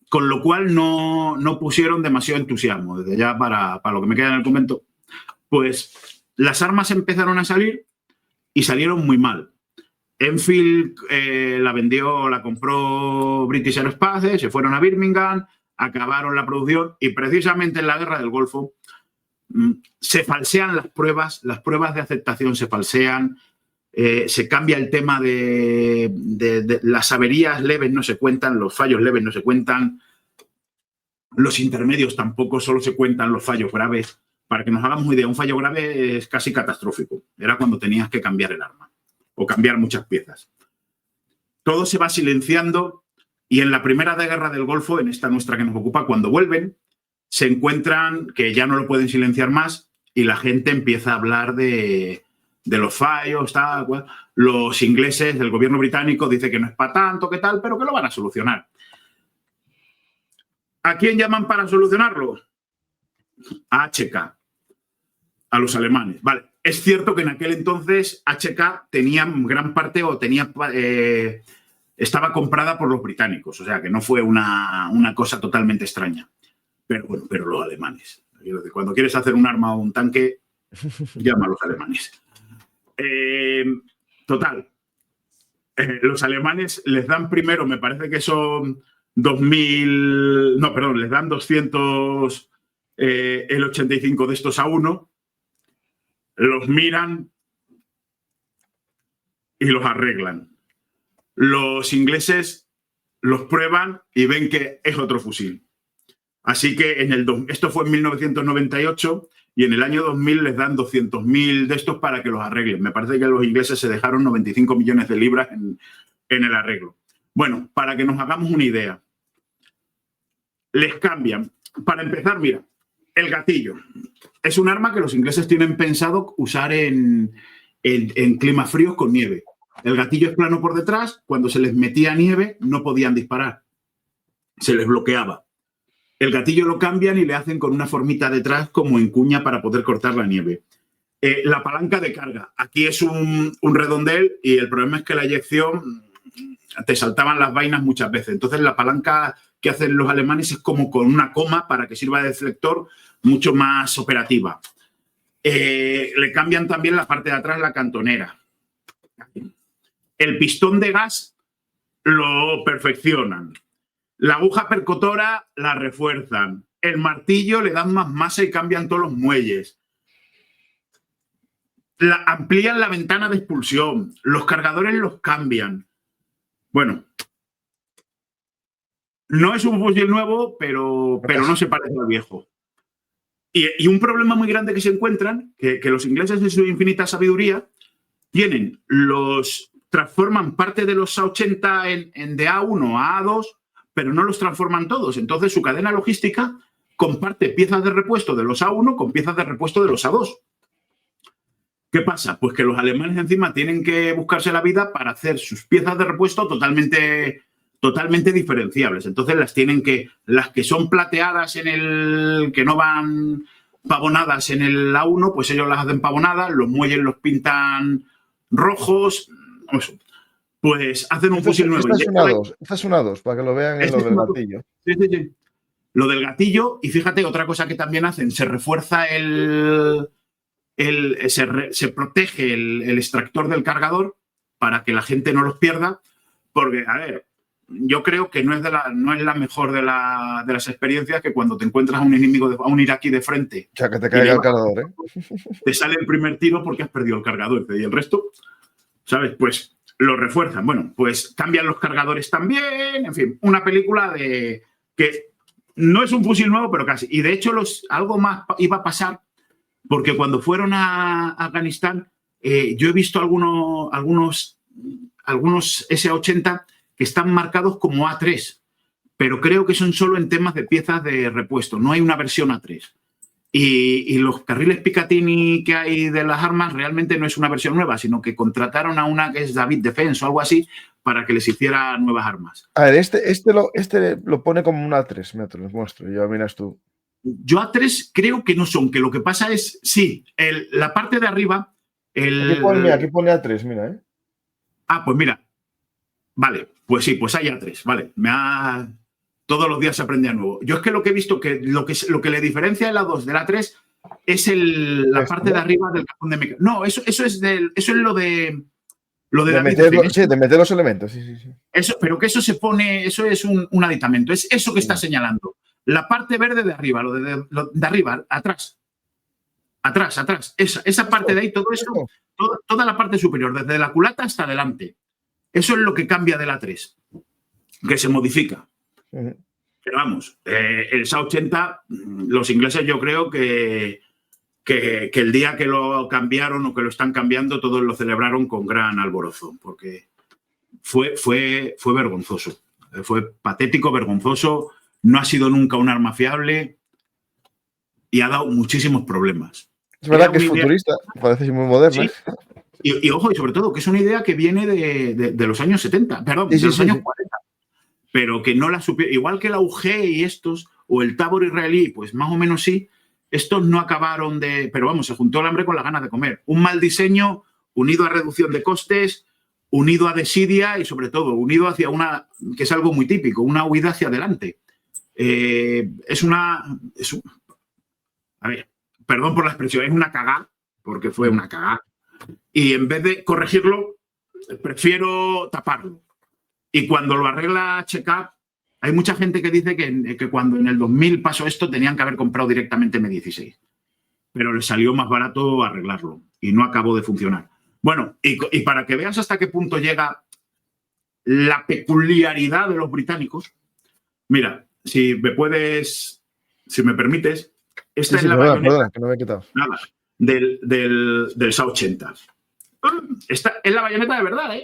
Speaker 3: Con lo cual no pusieron demasiado entusiasmo. Desde ya para lo que me queda en el convento, pues las armas empezaron a salir y salieron muy mal. Enfield la compró British Aerospace, se fueron a Birmingham, acabaron la producción y precisamente en la guerra del Golfo se falsean las pruebas de aceptación se falsean, se cambia el tema de las averías leves no se cuentan, los fallos leves no se cuentan, los intermedios tampoco, solo se cuentan los fallos graves. Para que nos hagamos una idea, un fallo grave es casi catastrófico. Era cuando tenías que cambiar el arma o cambiar muchas piezas. Todo se va silenciando y en la primera guerra del Golfo, en esta nuestra que nos ocupa, cuando vuelven, se encuentran que ya no lo pueden silenciar más y la gente empieza a hablar de los fallos, tal, cual. Los ingleses, el gobierno británico dice que no es para tanto, que tal, pero que lo van a solucionar. ¿A quién llaman para solucionarlo? A HK, a los alemanes. Vale, es cierto que en aquel entonces HK tenía gran parte estaba comprada por los británicos, o sea que no fue una cosa totalmente extraña. Pero bueno, pero los alemanes. Cuando quieres hacer un arma o un tanque, llama a los alemanes. Total. Los alemanes les dan primero, me parece que son 2.000... No, perdón, les dan 200 el 85 de estos A1, los miran y los arreglan. Los ingleses los prueban y ven que es otro fusil. Así que esto fue en 1998 y en el año 2000 les dan 200.000 de estos para que los arreglen. Me parece que los ingleses se dejaron 95 millones de libras en el arreglo. Bueno, para que nos hagamos una idea, les cambian. Para empezar, mira, el gatillo. Es un arma que los ingleses tienen pensado usar en climas fríos con nieve. El gatillo es plano por detrás. Cuando se les metía nieve, no podían disparar. se les bloqueaba. El gatillo lo cambian y le hacen con una formita detrás como en cuña para poder cortar la nieve. La palanca de carga. Aquí es un redondel y el problema es que la eyección te saltaban las vainas muchas veces. Entonces la palanca que hacen los alemanes es como con una coma para que sirva de deflector mucho más operativa. Le cambian también la parte de atrás, la cantonera. El pistón de gas lo perfeccionan. La aguja percutora la refuerzan. El martillo le dan más masa y cambian todos los muelles. Amplían la ventana de expulsión. Los cargadores los cambian. Bueno, no es un fusil nuevo, pero no se parece al viejo. Y un problema muy grande que se encuentran, que los ingleses en su infinita sabiduría transforman parte de los A80 en de A1 a A2, pero no los transforman todos. Entonces su cadena logística comparte piezas de repuesto de los A1 con piezas de repuesto de los A2. ¿Qué pasa? Pues que los alemanes encima tienen que buscarse la vida para hacer sus piezas de repuesto totalmente diferenciables. Entonces las que son plateadas que no van pavonadas en el A1, pues ellos las hacen pavonadas, los muelles los pintan rojos, pues hacen un fusil nuevo.
Speaker 1: Estas son A2, para que lo vean en lo del gatillo.
Speaker 3: Sí. Lo del gatillo, y fíjate, otra cosa que también hacen, se refuerza se protege el extractor del cargador para que la gente no los pierda, porque, a ver, yo creo que no es la mejor de las experiencias que cuando te encuentras a un enemigo, a un iraquí de frente.
Speaker 1: O sea, que te caiga el cargador, ¿eh?
Speaker 3: Te sale el primer tiro porque has perdido el cargador y el resto, ¿sabes? Pues lo refuerzan. Bueno, pues cambian los cargadores también. En fin, una película que no es un fusil nuevo, pero casi. Y de hecho, algo más iba a pasar. Porque cuando fueron a Afganistán, yo he visto algunos SA-80 que están marcados como A3, pero creo que son solo en temas de piezas de repuesto, no hay una versión A3. Y los carriles Picatinny que hay de las armas realmente no es una versión nueva, sino que contrataron a una que es David Defense o algo así para que les hiciera nuevas armas.
Speaker 1: A ver, este lo pone como un A3, me te lo muestro, ya miras tú.
Speaker 3: Yo A3 creo que no son, que lo que pasa es, sí, la parte de arriba...
Speaker 1: Aquí pone A3, mira, ¿eh?
Speaker 3: Ah, pues mira. Vale, pues sí, pues hay A3, vale. Todos los días se aprende a nuevo. Yo es que lo que he visto, que lo que le diferencia el A2 del A3 es la parte de arriba del cajón de mecánica. No, eso es lo de
Speaker 1: meter los elementos, sí.
Speaker 3: Eso, pero que eso se pone, eso es un aditamento, es eso que está señalando. La parte verde de arriba, lo de arriba, atrás. Esa parte de ahí, todo eso, toda la parte superior, desde la culata hasta adelante. Eso es lo que cambia de la 3, que se modifica. Pero vamos, el SA-80, los ingleses yo creo que el día que lo cambiaron o que lo están cambiando, todos lo celebraron con gran alborozo, porque fue vergonzoso. Fue patético, vergonzoso. No ha sido nunca un arma fiable y ha dado muchísimos problemas.
Speaker 1: Es verdad que es futurista, parece muy moderna.
Speaker 3: Sí. Y ojo, y sobre todo, que es una idea que viene de los años 70, perdón, de los años 40. Pero que no la supieron. Igual que la UG y estos, o el Tabor israelí, pues más o menos sí, estos no acabaron de... Pero vamos, se juntó el hambre con las ganas de comer. Un mal diseño unido a reducción de costes, unido a desidia y sobre todo unido hacia que es algo muy típico, una huida hacia adelante. A ver, perdón por la expresión, es una cagá, porque fue una cagá. Y en vez de corregirlo, prefiero taparlo. Y cuando lo arregla Check-up, hay mucha gente que dice que cuando en el 2000 pasó esto tenían que haber comprado directamente M16. Pero les salió más barato arreglarlo y no acabó de funcionar. Bueno, y para que veas hasta qué punto llega la peculiaridad de los británicos, mira, si me permites, esta es la bayoneta,
Speaker 1: que no me he quitado.
Speaker 3: Nada, del SA-80. Esta es la bayoneta de verdad,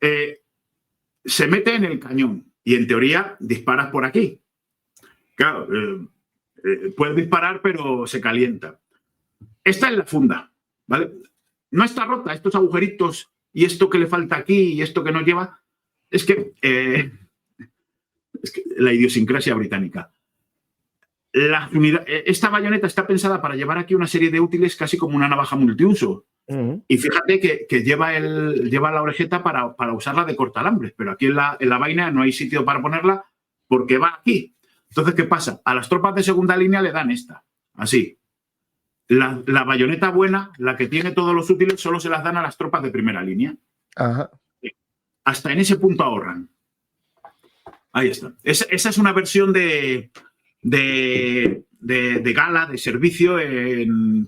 Speaker 3: ¿eh? Se mete en el cañón y en teoría disparas por aquí. Claro, puedes disparar pero se calienta. Esta es la funda, ¿vale? No está rota, estos agujeritos y esto que le falta aquí y esto que no lleva, es que Es que la idiosincrasia británica. Esta bayoneta está pensada para llevar aquí una serie de útiles casi como una navaja multiuso. Y fíjate que lleva la orejeta para usarla de cortalambres, pero aquí en la vaina no hay sitio para ponerla porque va aquí. Entonces, ¿qué pasa? A las tropas de segunda línea le dan esta, así. La bayoneta buena, la que tiene todos los útiles, solo se las dan a las tropas de primera línea.
Speaker 1: Ajá.
Speaker 3: Hasta en ese punto ahorran. Ahí está. Esa es una versión de gala, de servicio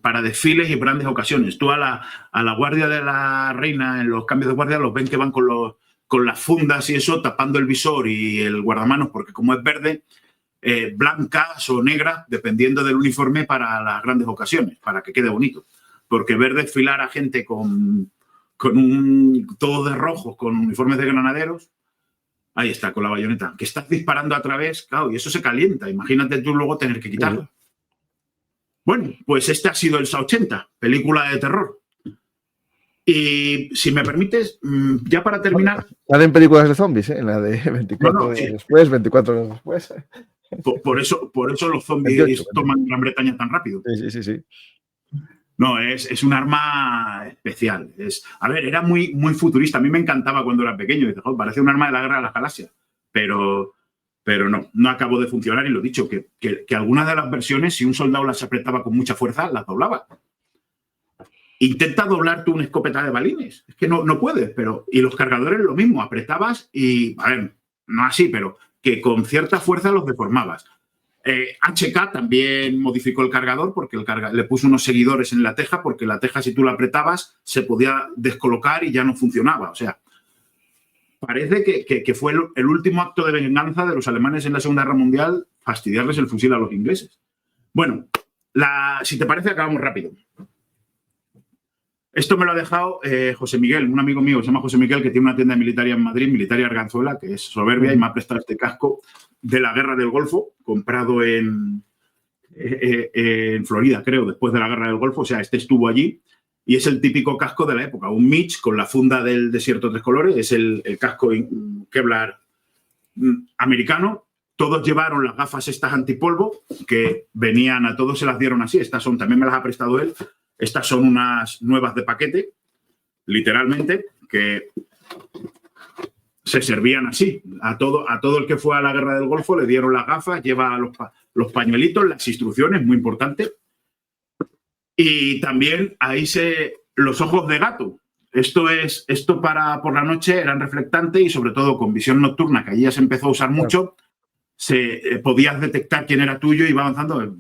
Speaker 3: para desfiles y grandes ocasiones. Tú a la guardia de la reina en los cambios de guardia los ven que van con las fundas y eso, tapando el visor y el guardamanos, porque como es verde, blancas o negras, dependiendo del uniforme para las grandes ocasiones, para que quede bonito. Porque ver desfilar a gente con todo de rojo, con uniformes de granaderos, ahí está, con la bayoneta, que estás disparando a través, claro, y eso se calienta. Imagínate tú luego tener que quitarlo. Bueno, pues este ha sido el SA-80, película de terror. Y si me permites, ya para terminar...
Speaker 1: Salen películas de zombies, ¿eh? En la de 24
Speaker 3: sí.
Speaker 1: después, 24 horas después.
Speaker 3: Por eso los zombies
Speaker 1: 28.
Speaker 3: toman Gran Bretaña tan rápido.
Speaker 1: Sí.
Speaker 3: No, es un arma especial. A ver, era muy, muy futurista. A mí me encantaba cuando era pequeño. Dice, parece un arma de la guerra de las galaxias. Pero no acabó de funcionar. Y lo dicho, que algunas de las versiones, si un soldado las apretaba con mucha fuerza, las doblaba. Intenta doblar tú una escopeta de balines. Es que no puedes. Y los cargadores lo mismo. Apretabas y, a ver, no así, pero que con cierta fuerza los deformabas. HK también modificó el cargador porque le puso unos seguidores en la teja, porque la teja, si tú la apretabas, se podía descolocar y ya no funcionaba. O sea, parece que fue el último acto de venganza de los alemanes en la Segunda Guerra Mundial, fastidiarles el fusil a los ingleses. Bueno, si te parece, acabamos rápido. Esto me lo ha dejado José Miguel, un amigo mío, se llama José Miguel, que tiene una tienda de Militaria en Madrid, Militaria Arganzuela, que es soberbia, y me ha prestado este casco de la Guerra del Golfo, comprado en Florida, creo, después de la Guerra del Golfo. O sea, este estuvo allí y es el típico casco de la época, un Mitch con la funda del desierto tres colores, es el casco Kevlar americano. Todos llevaron las gafas estas antipolvo, que venían a todos, se las dieron así. Estas también me las ha prestado él. Estas son unas nuevas de paquete, literalmente, que se servían así. A todo el que fue a la Guerra del Golfo le dieron las gafas, lleva los pañuelitos, las instrucciones, muy importante. Y también ahí los ojos de gato. Esto por la noche eran reflectantes y sobre todo con visión nocturna, que allí ya se empezó a usar mucho, podías detectar quién era tuyo y iba avanzando.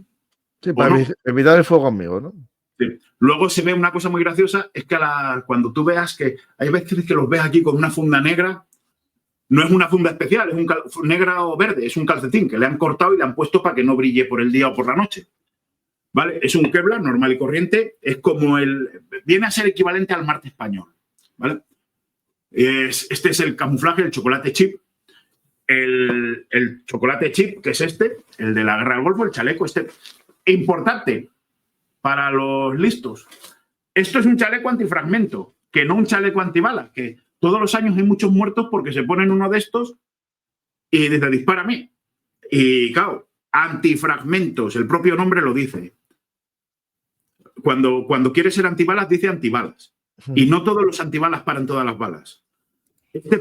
Speaker 1: Sí, para evitar el fuego amigo, ¿no?
Speaker 3: Sí. Luego se ve una cosa muy graciosa, es que cuando tú veas que hay veces que los ves aquí con una funda negra, no es una funda especial, es negra o verde, es un calcetín que le han cortado y le han puesto para que no brille por el día o por la noche. ¿Vale? Es un Kevlar normal y corriente, es como viene a ser equivalente al Marte español. ¿Vale? Este es el camuflaje, el chocolate chip. El chocolate chip, que es el de la Guerra del Golfo, el chaleco importante para los listos. Esto es un chaleco antifragmento, que no un chaleco antibalas, que todos los años hay muchos muertos porque se ponen uno de estos y dice, dispara a mí. Y claro, antifragmentos, el propio nombre lo dice. Cuando quiere ser antibalas, dice antibalas. Y no todos los antibalas paran todas las balas.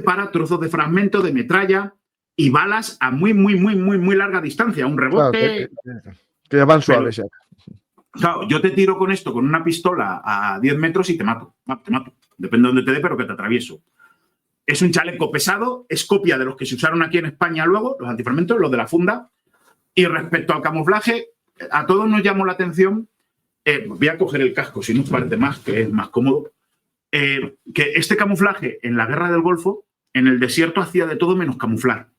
Speaker 3: Para trozos de fragmento, de metralla y balas a muy, muy, muy, muy, muy larga distancia. Un rebote.
Speaker 1: Claro, que van suaves ya.
Speaker 3: Claro, yo te tiro con esto, con una pistola a 10 metros y te mato. Te mato. Depende de dónde te dé, pero que te atravieso. Es un chaleco pesado, es copia de los que se usaron aquí en España luego, los antifragmentos, los de la funda. Y respecto al camuflaje, a todos nos llamó la atención, voy a coger el casco, si no os parece más, que es más cómodo, que este camuflaje en la Guerra del Golfo, en el desierto hacía de todo menos camuflar.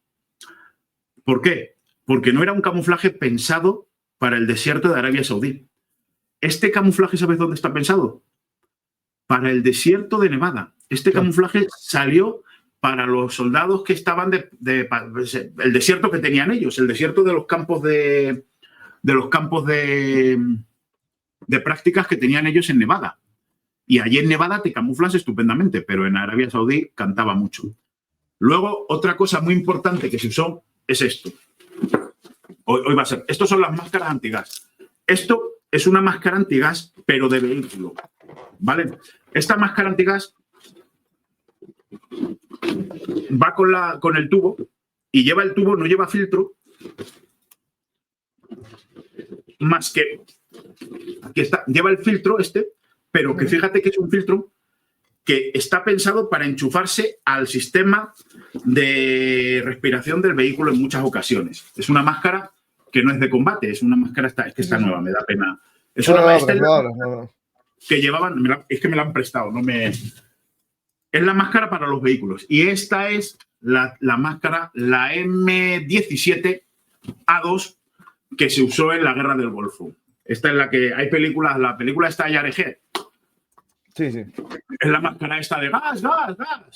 Speaker 3: ¿Por qué? Porque no era un camuflaje pensado para el desierto de Arabia Saudí. Este camuflaje, ¿sabes dónde está pensado? Para el desierto de Nevada. Este camuflaje salió para los soldados que estaban el desierto que tenían ellos, el desierto de los campos de prácticas que tenían ellos en Nevada. Y allí en Nevada te camuflas estupendamente, pero en Arabia Saudí cantaba mucho. Luego, otra cosa muy importante que se usó es esto. Hoy va a ser. Estos son las máscaras antigas. Esto es una máscara antigas, pero de vehículo. ¿Vale? Esta máscara antigas va con el tubo y lleva el tubo, no lleva filtro, más que aquí está, lleva el filtro pero que fíjate que es un filtro que está pensado para enchufarse al sistema de respiración del vehículo en muchas ocasiones. Es una máscara que no es de combate, es una máscara, es que está nueva, me da pena. Es una máscara que llevaban, es que me la han prestado, es la máscara para los vehículos. Y esta es la máscara, la M17A2, que se usó en la Guerra del Golfo. Esta es la que hay películas, la película está Yareje.
Speaker 1: Sí, sí.
Speaker 3: Es la máscara esta de gas.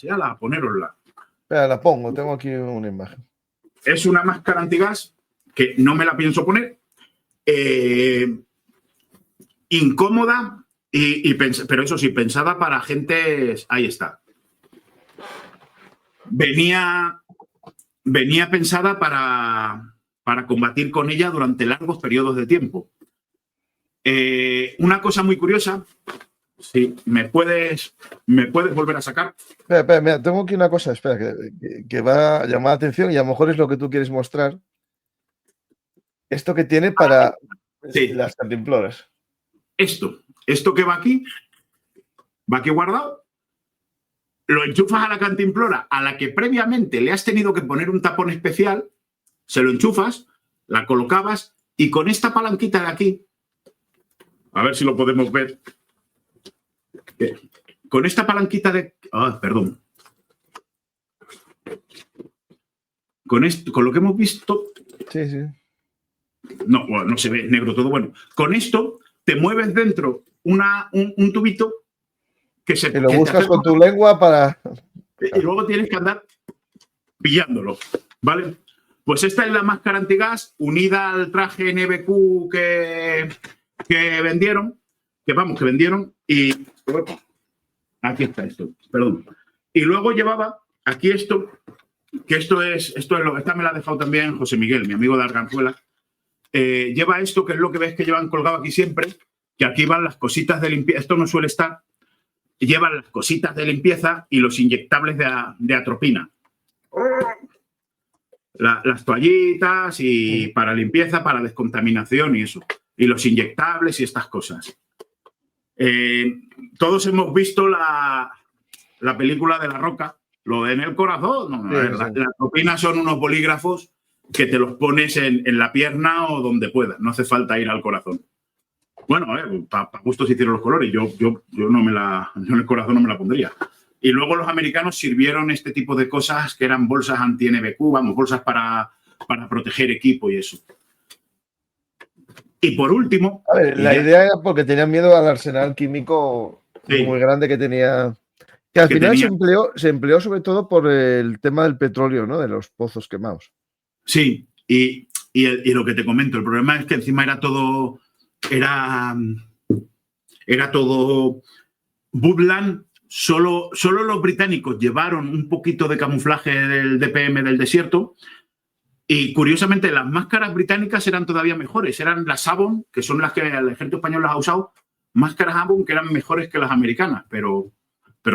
Speaker 3: Ya la, ponérosla.
Speaker 1: Espera, la pongo, tengo aquí una imagen.
Speaker 3: Es una máscara antigas que no me la pienso poner. Incómoda, pero eso sí, pensada para gente. Ahí está. Venía pensada para combatir con ella durante largos periodos de tiempo. Una cosa muy curiosa, si me puedes volver a sacar.
Speaker 1: Espera, mira, tengo aquí una cosa, espera, que va a llamar la atención y a lo mejor es lo que tú quieres mostrar. Esto que tiene para las cantimploras. Esto que va aquí guardado, lo enchufas a la cantimplora a la que previamente le has tenido que poner un tapón especial, se lo enchufas, la colocabas y con esta palanquita de aquí, a ver si lo podemos ver, con esta palanquita de... perdón. Con lo que hemos visto... Sí, sí.
Speaker 3: No, bueno, no se ve negro todo. Bueno, con esto te mueves dentro un tubito que se...
Speaker 1: Y lo buscas con tu lengua para...
Speaker 3: Y luego tienes que andar pillándolo, ¿vale? Pues esta es la máscara antigas unida al traje NBQ que vendieron, y... Aquí está esto, perdón. Y luego llevaba aquí esto, que esta me la ha dejado también José Miguel, mi amigo de Arganzuela. Lleva esto, que es lo que ves que llevan colgado aquí siempre, que aquí van las cositas de limpieza, esto no suele estar, llevan las cositas de limpieza y los inyectables de atropina. Las toallitas y para limpieza, para descontaminación y eso. Y los inyectables y estas cosas. Todos hemos visto la película de La Roca, lo de En el Corazón. Las atropinas son unos bolígrafos que te los pones en la pierna o donde puedas. No hace falta ir al corazón. Bueno, para gustos hicieron los colores. Yo en el corazón no me la pondría. Y luego los americanos sirvieron este tipo de cosas que eran bolsas anti-NBQ, bolsas para proteger equipo y eso. Y por último...
Speaker 1: A ver, la idea era porque tenían miedo al arsenal químico muy grande que tenía... Que al final se empleó sobre todo por el tema del petróleo, ¿no? De los pozos quemados.
Speaker 3: Sí, y lo que te comento, el problema es que encima era todo Woodland. Solo los británicos llevaron un poquito de camuflaje del DPM del desierto y, curiosamente, las máscaras británicas eran todavía mejores. Eran las Avon, que son las que el ejército español las ha usado, máscaras Avon que eran mejores que las americanas, pero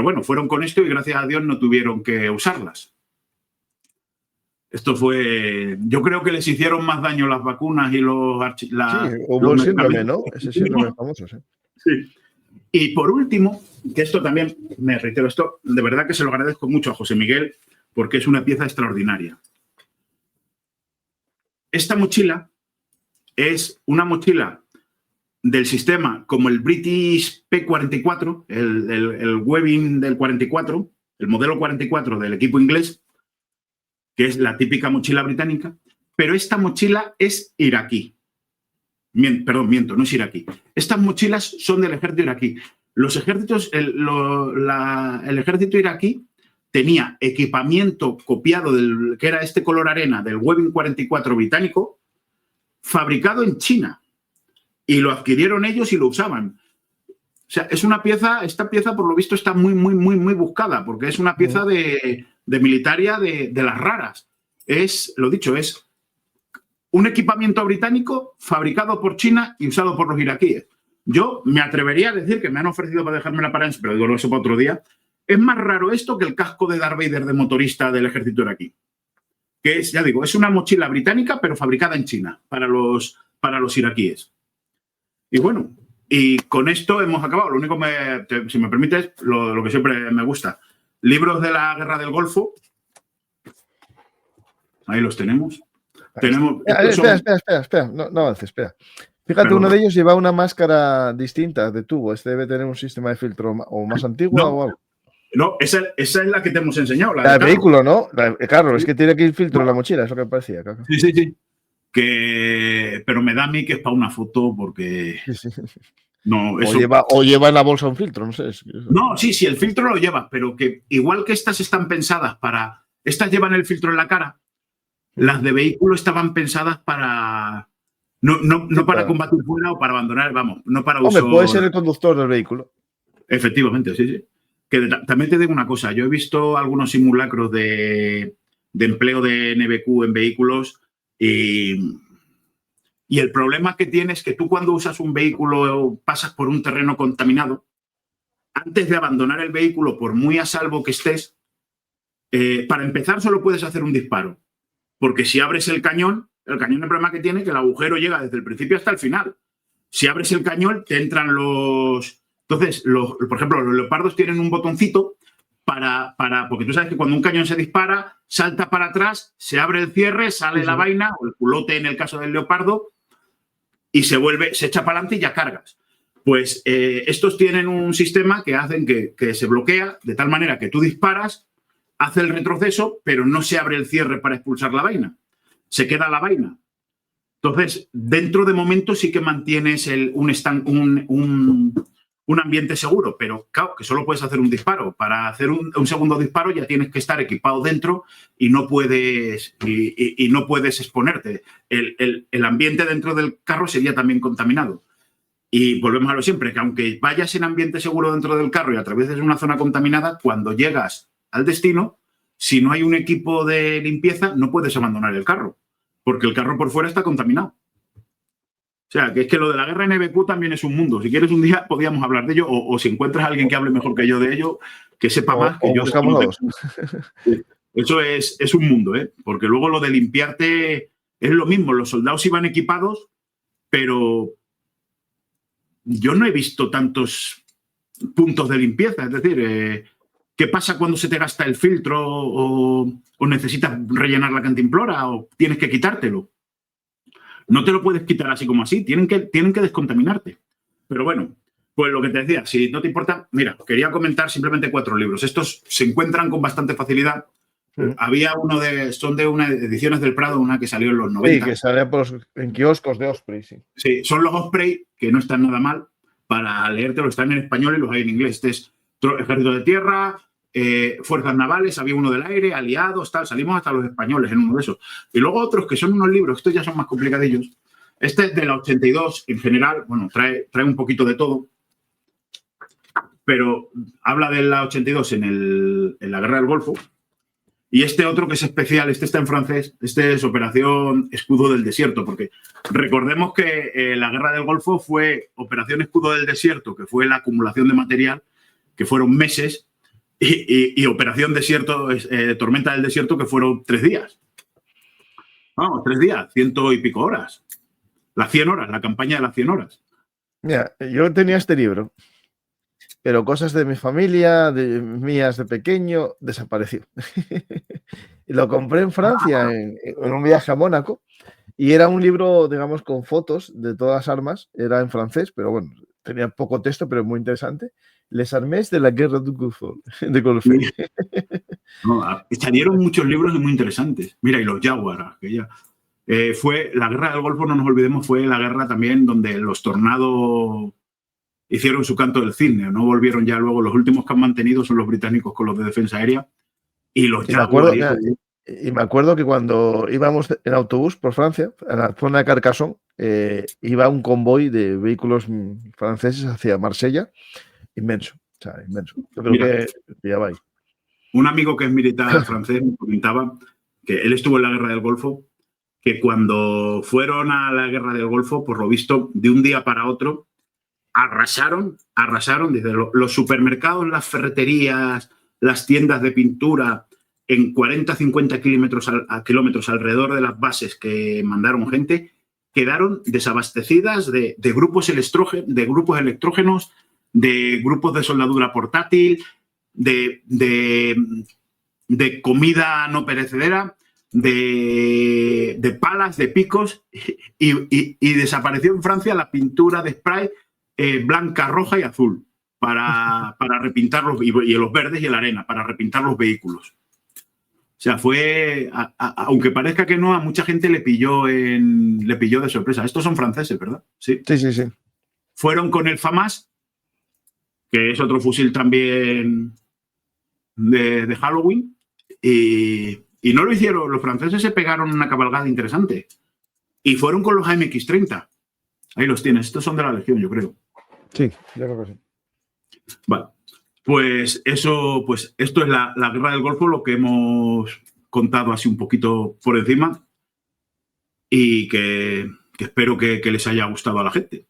Speaker 3: bueno, fueron con esto y gracias a Dios no tuvieron que usarlas. Esto fue... Yo creo que les hicieron más daño las vacunas y los...
Speaker 1: Sí, hubo el síndrome, ¿no? Ese síndrome famoso, sí.
Speaker 3: Sí. Y por último, que esto también, me reitero, esto de verdad que se lo agradezco mucho a José Miguel porque es una pieza extraordinaria. Esta mochila es una mochila del sistema como el British P44, el Webbing del 44, el modelo 44 del equipo inglés, que es la típica mochila británica, pero esta mochila es iraquí. Perdón, miento, no es iraquí. Estas mochilas son del ejército iraquí. Los ejércitos, el ejército iraquí tenía equipamiento copiado que era este color arena del Webbing 44 británico, fabricado en China. Y lo adquirieron ellos y lo usaban. O sea, es una pieza, esta pieza por lo visto está muy, muy, muy, muy buscada, porque es una pieza de militaria de las raras. es, lo dicho, es un equipamiento británico fabricado por China y usado por los iraquíes. Yo me atrevería a decir que me han ofrecido para dejármela para pero digo eso para otro día. Es más raro esto que el casco de Darth Vader de motorista del ejército iraquí. Que es, ya digo, es una mochila británica, pero fabricada en China para los iraquíes. Y bueno, y con esto hemos acabado. Lo único, si me permites, lo que siempre me gusta. Libros de la Guerra del Golfo. Ahí los tenemos.
Speaker 1: Espera. No avances, espera. Fíjate, perdón. Uno de ellos lleva una máscara distinta de tubo. Este debe tener un sistema de filtro o más antiguo o algo.
Speaker 3: No, esa es la que te hemos enseñado.
Speaker 1: La del vehículo, ¿no? Claro, es que tiene que ir filtro en la mochila, es lo que me parecía. Claro.
Speaker 3: Sí. Pero me da a mí que es para una foto porque...
Speaker 1: Sí.
Speaker 3: No, eso...
Speaker 1: o lleva en la bolsa un filtro, no sé.
Speaker 3: No, sí, el filtro lo llevas, pero que igual que estas están pensadas para... Estas llevan el filtro en la cara, las de vehículo estaban pensadas para... No para combatir fuera o para abandonar, vamos, no para uso...
Speaker 1: Hombre, puede ser el conductor del vehículo.
Speaker 3: Efectivamente, sí. Que también te digo una cosa, yo he visto algunos simulacros de empleo de NBQ en vehículos y el problema que tienes es que tú cuando usas un vehículo pasas por un terreno contaminado, antes de abandonar el vehículo, por muy a salvo que estés, para empezar solo puedes hacer un disparo, porque si abres el cañón el problema que tiene es que el agujero llega desde el principio hasta el final. Si abres el cañón te entran los... Entonces, por ejemplo, los leopardos tienen un botoncito porque tú sabes que cuando un cañón se dispara, salta para atrás, se abre el cierre, sale la vaina, o el culote en el caso del leopardo, y se echa para adelante y ya cargas. Pues estos tienen un sistema que hacen que se bloquea de tal manera que tú disparas, hace el retroceso, pero no se abre el cierre para expulsar la vaina. Se queda la vaina. Entonces, dentro de momento sí que mantienes un ambiente seguro, pero claro, que solo puedes hacer un disparo. Para hacer un segundo disparo ya tienes que estar equipado dentro y no puedes exponerte. El ambiente dentro del carro sería también contaminado. Y volvemos a lo siempre, que aunque vayas en ambiente seguro dentro del carro y atravieses una zona contaminada, cuando llegas al destino, si no hay un equipo de limpieza, no puedes abandonar el carro, porque el carro por fuera está contaminado. O sea, que es que lo de la guerra NBQ también es un mundo. Si quieres un día podríamos hablar de ello, o si encuentras a alguien que hable mejor que yo de ello, que sepa más. Que yo eso es un mundo, ¿eh? Porque luego lo de limpiarte es lo mismo. Los soldados iban equipados, pero yo no he visto tantos puntos de limpieza. Es decir, ¿qué pasa cuando se te gasta el filtro o necesitas rellenar la cantimplora o tienes que quitártelo? No te lo puedes quitar así como así, tienen que descontaminarte. Pero bueno, pues lo que te decía, si no te importa, mira, quería comentar simplemente 4 libros. Estos se encuentran con bastante facilidad. Había son de unas ediciones del Prado, una que salió en los 90.
Speaker 1: Sí, que salía en kioscos de Osprey, sí.
Speaker 3: Sí, son los Osprey, que no están nada mal. Para leértelo, están en español y los hay en inglés. Este es Ejército de Tierra, Fuerzas Navales, había uno del aire, aliados, tal. Salimos hasta los españoles en uno de esos. Y luego otros que son unos libros, estos ya son más complicadillos. Este es de la 82, en general, bueno, trae un poquito de todo. Pero habla de la 82 en la Guerra del Golfo. Y este otro que es especial, este está en francés, este es Operación Escudo del Desierto, porque recordemos que la Guerra del Golfo fue Operación Escudo del Desierto, que fue la acumulación de material, que fueron meses, y Operación Desierto, Tormenta del Desierto, que fueron 3 días. Vamos, 3 días, 100 y pico horas. Las 100 horas, la campaña de las 100 horas.
Speaker 1: Mira, yo tenía este libro, pero cosas de mi familia, mías de pequeño, desapareció. Y lo compré en Francia, en un viaje a Mónaco, y era un libro, digamos, con fotos de todas las armas. Era en francés, pero bueno, tenía poco texto, pero muy interesante. Les armées de la guerra du Golfo.
Speaker 3: No, salieron muchos libros muy interesantes. Mira, y los Jaguar, que ya... fue la Guerra del Golfo, no nos olvidemos, fue la guerra también donde los Tornado hicieron su canto del cisne, no volvieron ya luego. Los últimos que han mantenido son los británicos con los de defensa aérea y los Jaguar.
Speaker 1: Y me acuerdo que cuando íbamos en autobús por Francia, en la zona de Carcassonne, iba un convoy de vehículos franceses hacia Marsella, inmenso, o sea, inmenso. Yo creo que ya va ahí.
Speaker 3: Un amigo que es militar francés me comentaba que él estuvo en la Guerra del Golfo, que cuando fueron a la Guerra del Golfo, por lo visto, de un día para otro, arrasaron, dice, los supermercados, las ferreterías, las tiendas de pintura, en 40-50 kilómetros alrededor de las bases que mandaron gente, quedaron desabastecidas de grupos electrógenos, de grupos de soldadura portátil, de comida no perecedera, de palas, de picos, y desapareció en Francia la pintura de spray blanca, roja y azul para repintarlos, y los verdes y la arena, para repintar los vehículos. O sea, fue, aunque parezca que no, a mucha gente le pilló de sorpresa. Estos son franceses, ¿verdad? Sí.
Speaker 1: Sí.
Speaker 3: Fueron con el FAMAS, que es otro fusil también de Halloween, y no lo hicieron. Los franceses se pegaron una cabalgada interesante. Y fueron con los AMX-30. Ahí los tienes. Estos son de la Legión, yo creo.
Speaker 1: Sí, yo creo que sí.
Speaker 3: Vale. Pues eso, pues esto es la Guerra del Golfo, lo que hemos contado así un poquito por encima, y que espero que les haya gustado a la gente.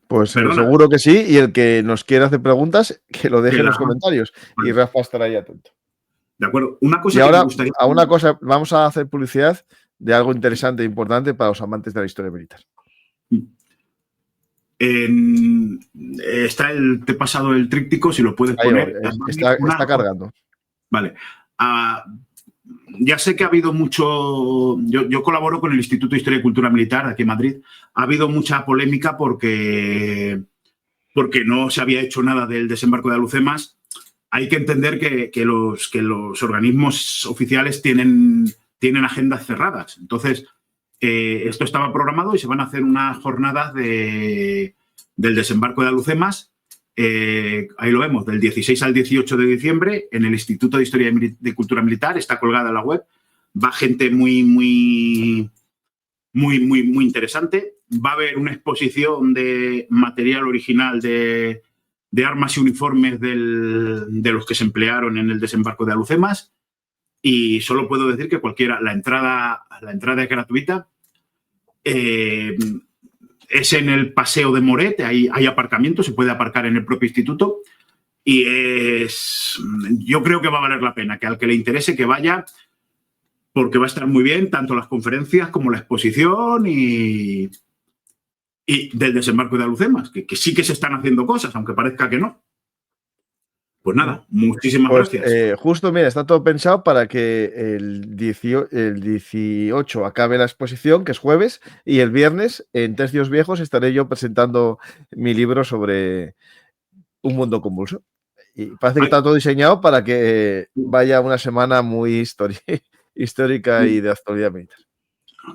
Speaker 1: Pues seguro que sí, y el que nos quiera hacer preguntas, que lo deje en los comentarios, y Rafa estará ahí atento.
Speaker 3: De acuerdo. Una cosa
Speaker 1: y ahora,
Speaker 3: que me gustaría...
Speaker 1: a una cosa, vamos a hacer publicidad de algo interesante e importante para los amantes de la historia militar.
Speaker 3: Te he pasado el tríptico, si lo puedes poner.
Speaker 1: Está cargando.
Speaker 3: Vale. Ya sé que ha habido mucho... Yo colaboro con el Instituto de Historia y Cultura Militar aquí en Madrid. Ha habido mucha polémica porque no se había hecho nada del desembarco de Alhucemas. Hay que entender que los organismos oficiales tienen agendas cerradas. Entonces, esto estaba programado y se van a hacer unas jornadas del desembarco de Alhucemas. Ahí lo vemos, del 16 al 18 de diciembre en el Instituto de Historia y de Cultura Militar. Está colgada en la web. Va gente muy interesante. Va a haber una exposición de material original de armas y uniformes de los que se emplearon en el desembarco de Alhucemas. Y solo puedo decir que la entrada es gratuita. Es en el Paseo de Moret, hay aparcamiento, se puede aparcar en el propio instituto, y yo creo que va a valer la pena, que al que le interese que vaya, porque va a estar muy bien tanto las conferencias como la exposición y del desembarco de Alhucemas, que sí que se están haciendo cosas, aunque parezca que no. Pues nada, muchísimas gracias.
Speaker 1: Justo, mira, está todo pensado para que el 18 acabe la exposición, que es jueves, y el viernes, en Tercios Viejos, estaré yo presentando mi libro sobre un mundo convulso. Y parece que está todo diseñado para que vaya una semana muy histórica y de actualidad militar.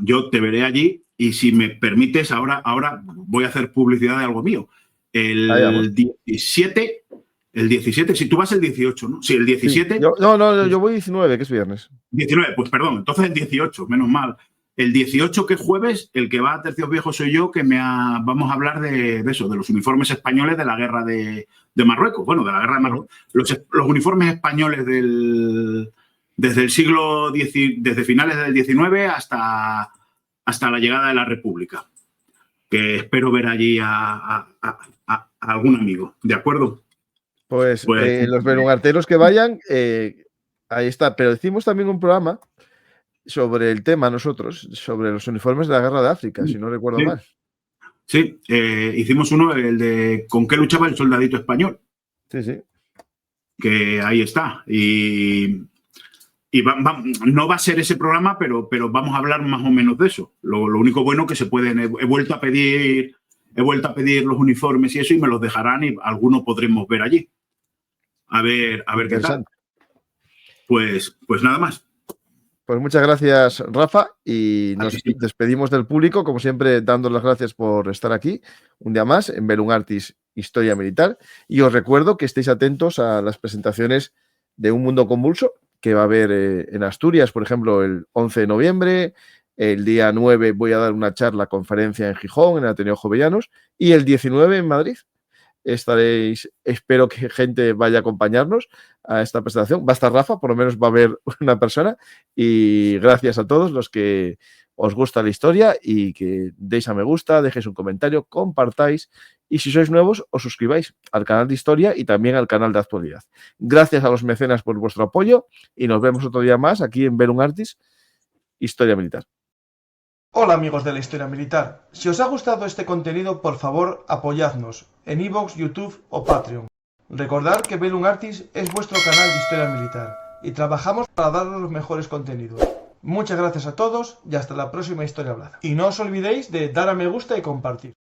Speaker 3: Yo te veré allí, y si me permites, ahora voy a hacer publicidad de algo mío. El 17... El 17, si tú vas el 18, ¿no? Sí, el 17.
Speaker 1: Sí, yo voy 19, que es viernes.
Speaker 3: 19, pues perdón, entonces el 18, menos mal. El 18, que es jueves, el que va a Tercios Viejos soy yo, que vamos a hablar de eso, de los uniformes españoles de la guerra de Marruecos. Bueno, de la guerra de Marruecos. Los uniformes españoles desde el siglo desde finales del 19 hasta la llegada de la República. Que espero ver allí a algún amigo, ¿de acuerdo?
Speaker 1: Pues los belugarteros que vayan, ahí está. Pero hicimos también un programa sobre el tema nosotros, sobre los uniformes de la Guerra de África, si no recuerdo mal.
Speaker 3: Sí, hicimos uno, el de ¿con qué luchaba el soldadito español?
Speaker 1: Sí. Que
Speaker 3: ahí está. Y no va a ser ese programa, pero vamos a hablar más o menos de eso. Lo único bueno que se pueden... He vuelto a pedir los uniformes y eso, y me los dejarán, y algunos podremos ver allí. A ver qué tal. Pues nada más.
Speaker 1: Pues muchas gracias, Rafa, y nos despedimos del público, como siempre, dando las gracias por estar aquí un día más en Bellum Artis Historia Militar. Y os recuerdo que estéis atentos a las presentaciones de Un Mundo Convulso, que va a haber en Asturias, por ejemplo, el 11 de noviembre. El día 9 voy a dar una conferencia en Gijón, en el Ateneo Jovellanos, y el 19 en Madrid, espero que gente vaya a acompañarnos a esta presentación. Va a estar Rafa, por lo menos va a haber una persona. Y gracias a todos los que os gusta la historia y que deis a me gusta, dejéis un comentario, compartáis y si sois nuevos os suscribáis al canal de historia y también al canal de actualidad. Gracias a los mecenas por vuestro apoyo y nos vemos otro día más aquí en Bellum Artis, Historia Militar.
Speaker 4: Hola amigos de la Historia Militar, si os ha gustado este contenido por favor apoyadnos en iVoox, YouTube o Patreon. Recordad que Bellum Artis es vuestro canal de Historia Militar y trabajamos para daros los mejores contenidos. Muchas gracias a todos y hasta la próxima Historia Hablada. Y no os olvidéis de dar a me gusta y compartir.